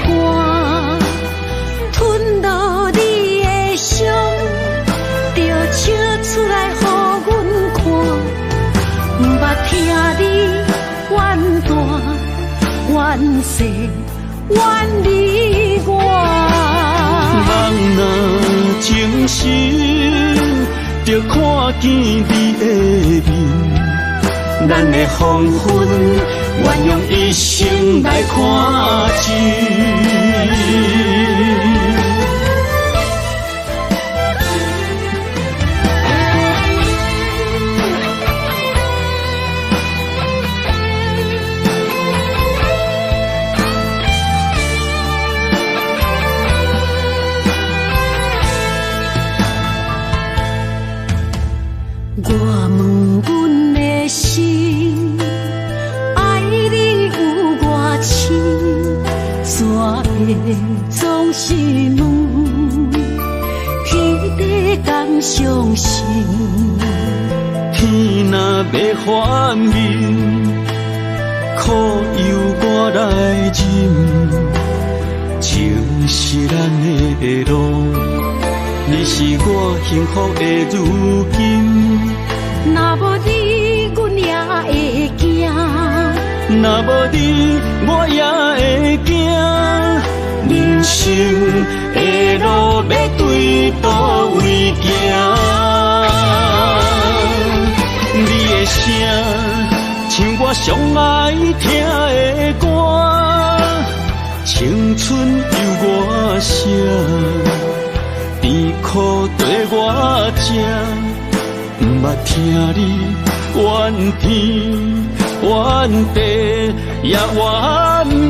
汗，吞落你的伤，就笑出来予阮看。不捌听你怨大怨世怨你我。人若情深，就看见你的面，咱的黄昏，愿用一生来看尽。我问阮的心，爱你有偌深，怎会总是问，天地敢相信？天若要反面，苦由我来忍，情是咱的路。你是我幸福的如今，若无你，阮也会惊；若无你，我也会惊。人生的路要对倒位行？你的声，像我上爱听的歌，青春由我写。甜苦对我吃，不捌听你怨天怨地也怨命。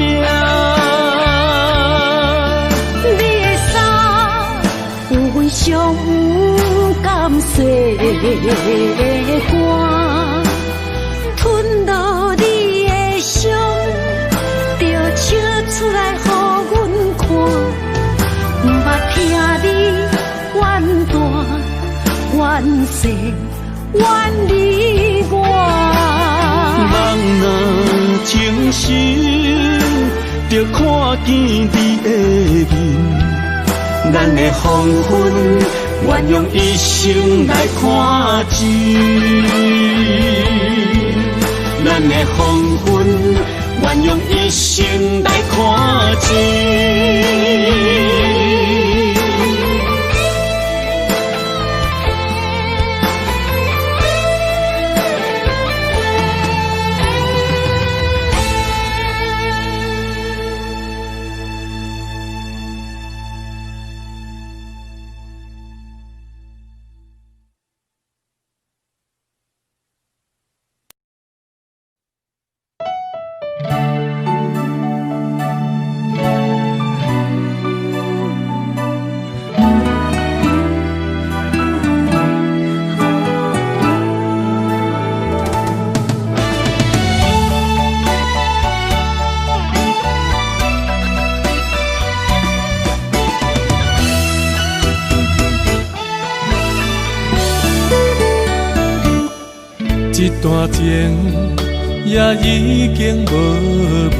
你的衫有阮上有感谢的汗，吞落你的伤，就笑出来予阮看。不捌听你怨大怨世怨你我。人若情深，就看见你的面，咱的黄昏，愿用一生来看尽。咱的黄昏，愿用一生来看尽。一段情也已经无味，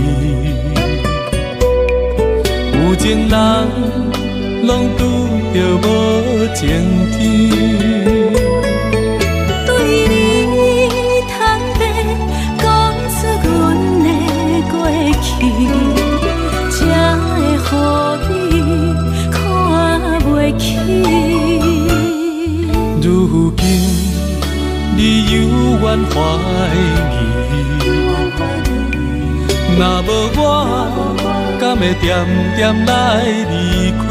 有情人拢拄着无情天。对你通白讲出阮的过去，才会予你看袂起。如今你犹原怀疑，若无我，敢会点点来离开？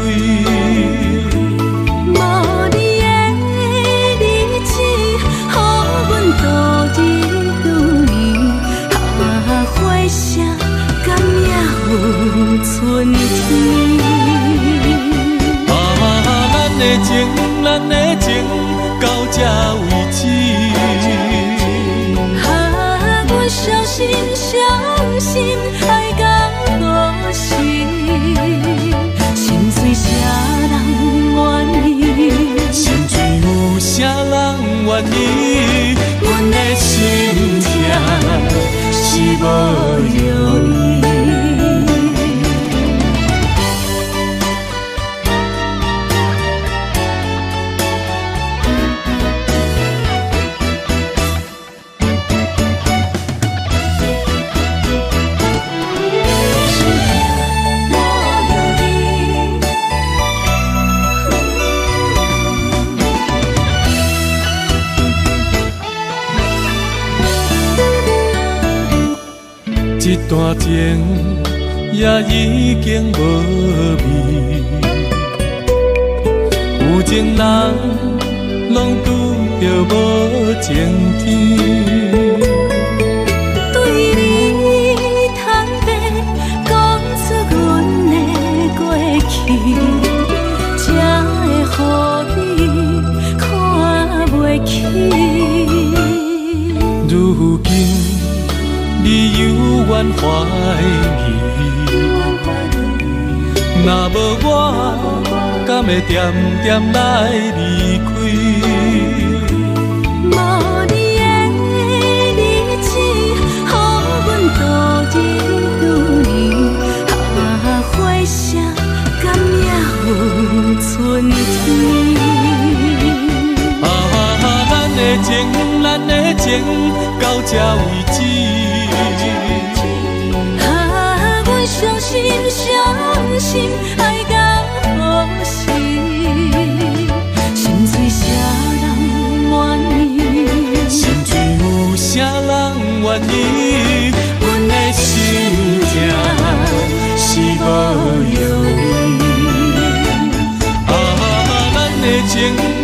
春天。咱的情到这为止。阮相信爱到何时？心碎啥人愿意？心碎有啥人愿意？阮的心痛是无容易。一段情也已经无味，有情人拢拄着无情天。对你坦白讲出阮的过去，才会予你看袂起。如今你有怨怀疑，若无我，敢会点点来离开？无你的日子，予阮度日如年，花谢甘也有春天。咱的情到这为止。阮相信爱到何时？心碎啥人愿意？心碎有啥人愿意？阮的心痛是无容易。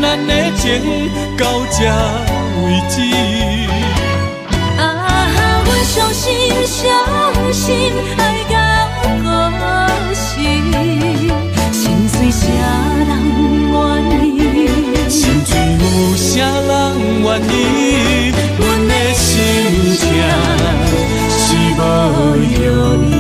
咱的情到这为止。阮相信爱到何时？心碎啥人愿意？心碎有啥人愿意？阮的心痛是无容易。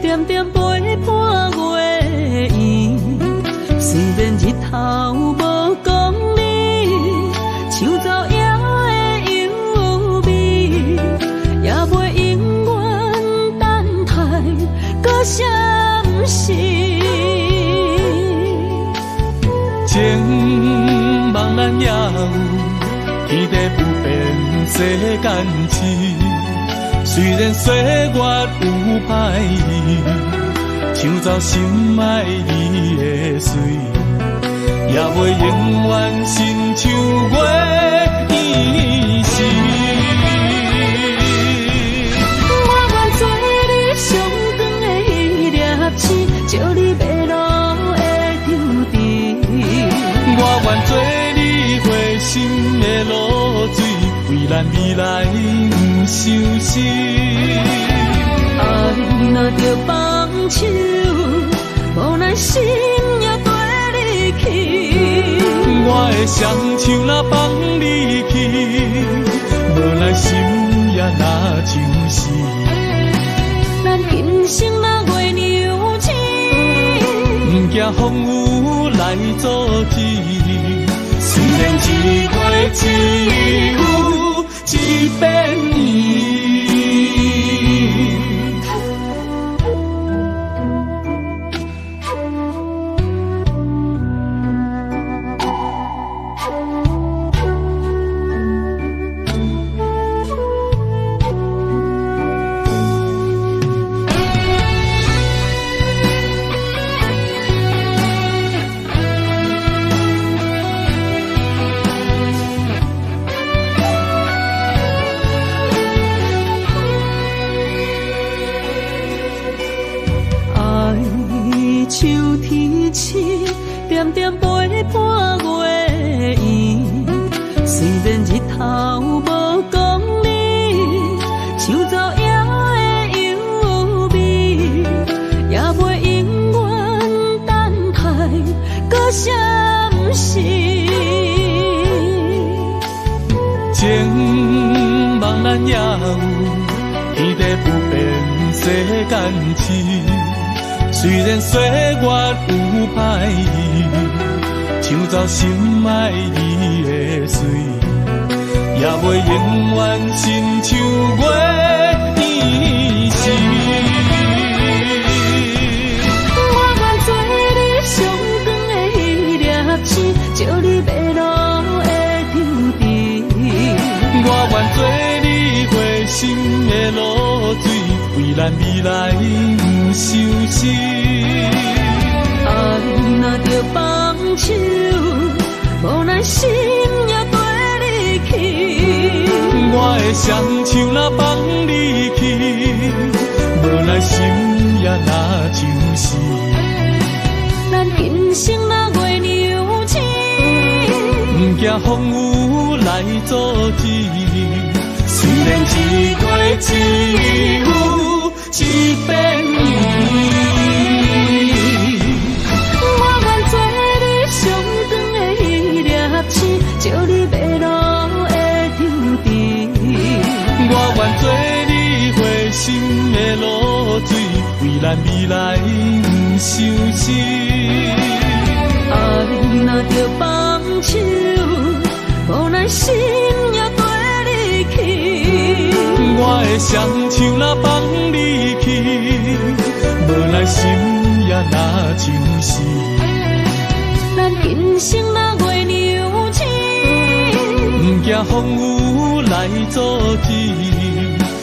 点点陪伴月圆，虽然日头无讲理，树走野的优美，也袂永远等待搁什么事。情茫然也有天地不变世间事。虽然岁月有歹意，抢走心爱你的水，也袂永远亲像月圆时。我愿做你上长的迄粒星，照你迷路的丢滴。我愿做你回心的露水，为咱未来不伤心。爱若着放手，无奈心也跟你去。我的双手若放你去，无奈心也若像是。咱今生若月娘亲，不惊风雨来阻止。虽然一月只有一百年。秋天起，点点陪伴月圆。虽然日头无讲理，像走夜的幽味，也袂永远等待搁闪逝。情茫然也有，天地不变，世间痴。虽然岁月有歹意，抢走心爱伊的水，也袂永远亲像月圆时。我愿做你上光的迄粒星，照你迷路的天地。我愿做你回心的露水，为咱未来不相思。爱若着放手，无奈心也跟你去。我的双手若放你去，无奈心也若像是。咱今生若月娘亲，不惊风雨来阻止。虽然一月只有一百年。照你迷路的天地，我愿做你回心的露水，为咱未来不相思。爱若着放手，无奈心也跟你去。我的双手若放你去，无奈心也若像是。咱今生若月娘亲，不惊风雨来阻止。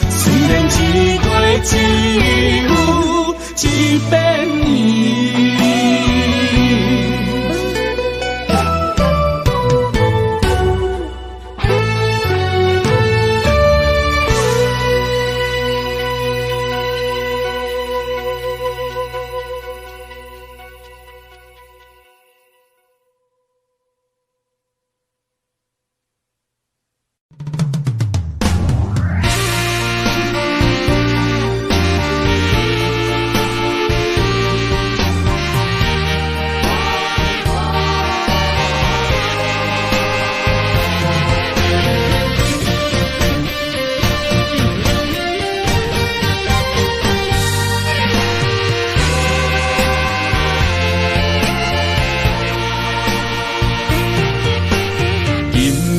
虽然一月只有一百年。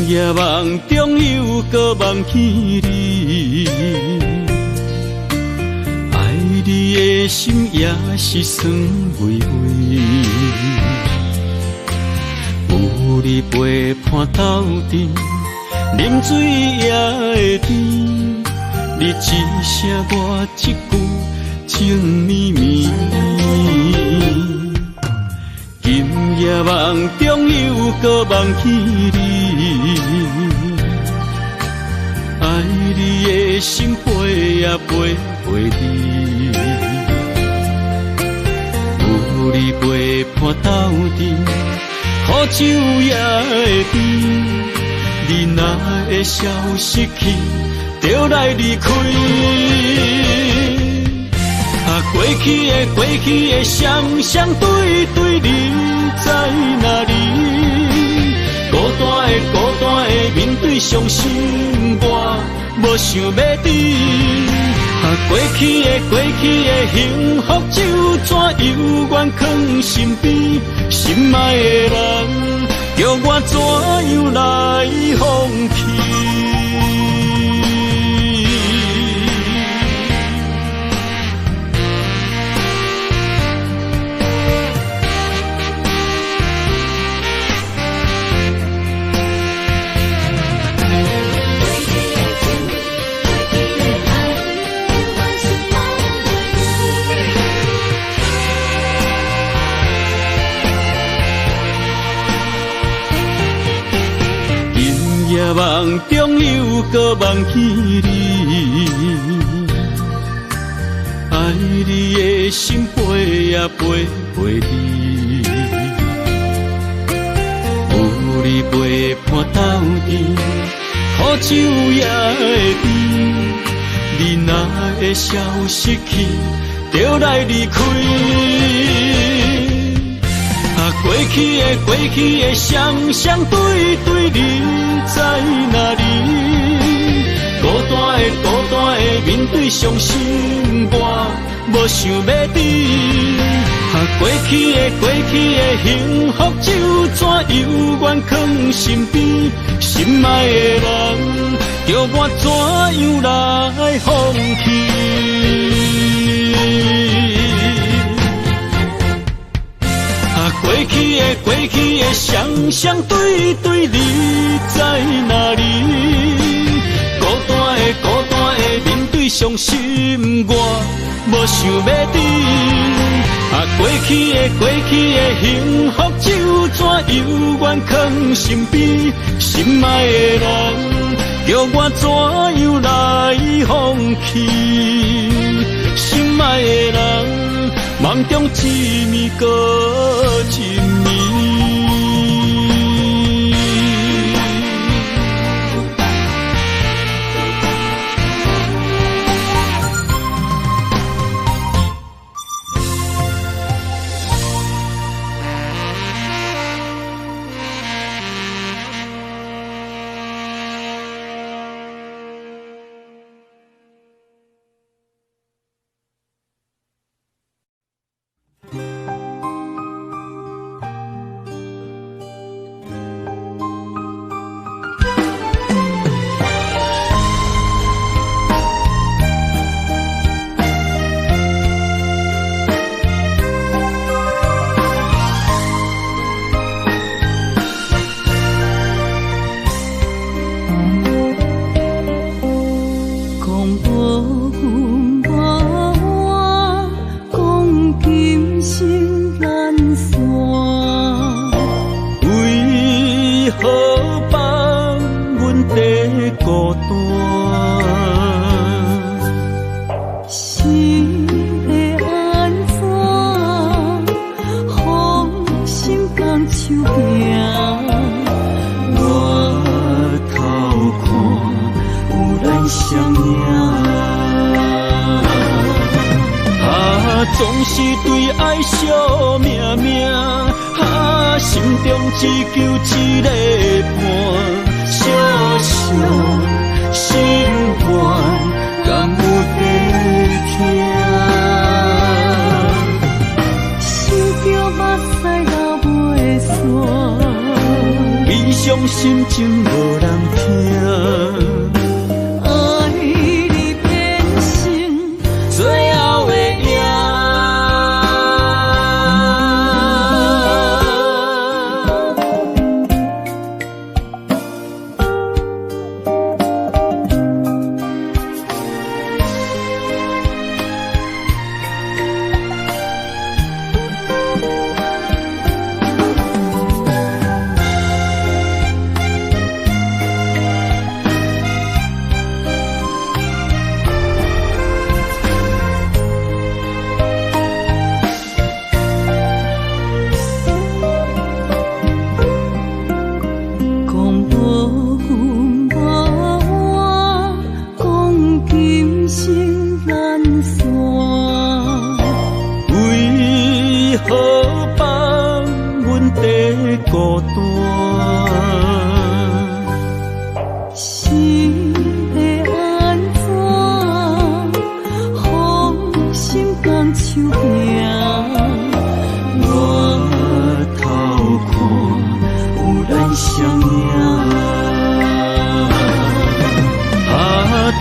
夜梦中又搁梦起你，爱你的心也是酸微微。有你陪伴斗阵，啉水也会甜。你一声我一句，情绵绵。今夜梦中又搁梦起你，爱你的心陪也陪你，有你陪伴斗阵，苦酒也会甜。你若会消失去，就来离开。过去的双双对对，你在哪里？单的面对伤心，我无想要等。过去的幸福就怎犹原藏身边，心爱的人，叫我怎样来放弃？梦中又搁忘记你，爱你的心陪也陪你，有你陪伴斗阵，苦酒也会甜。你若会消失去，就来离开。过去的双对，你在哪里？孤单的面对伤心，我无想要等。过去的幸福就怎犹原藏身边，心爱的人，叫我怎样来放弃？过去的双对，你在哪里？孤单的面对伤心，我无想要等。过去的幸福就怎犹原藏身边，心爱的人，叫我怎样来放弃？心爱的人，梦中一暝搁一暝。总是对爱惜命命，心中只求一个伴，小小心愿，敢有地听？想着目屎流袂煞，理想心情无人听。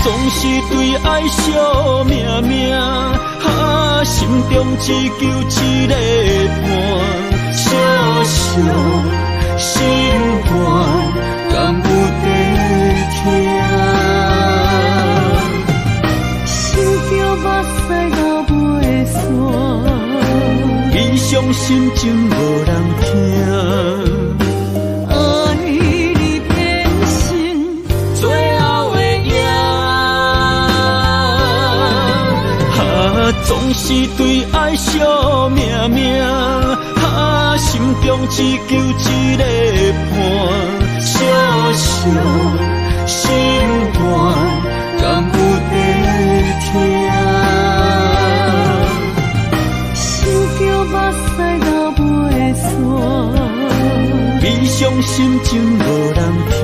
总是对爱惜命命，心中只求一个伴，小小心肝，敢有地听？想着目屎流袂散，悲伤心情无人听。总是对爱惜命命，心中只求一个伴，小小心肝，敢有地听？想着目屎流袂散，悲伤心情无人听。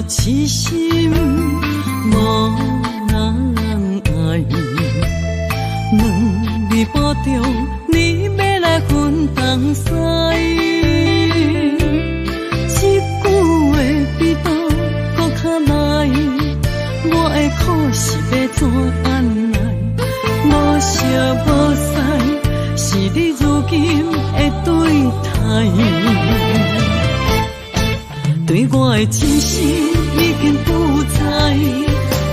痴心无人爱，两微波中，你要来分东西。一句话比刀搁较来，我的苦是要怎安来？无烧无屎，是你如今的对待。对我的真心已经不在，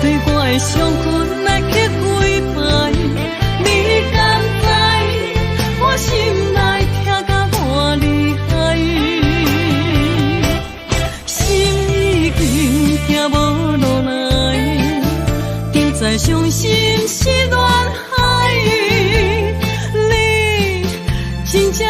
对我的伤痕来去几摆，你敢知我心内痛甲偌厉害？心已经行无落来，就再伤心是恋海，你真正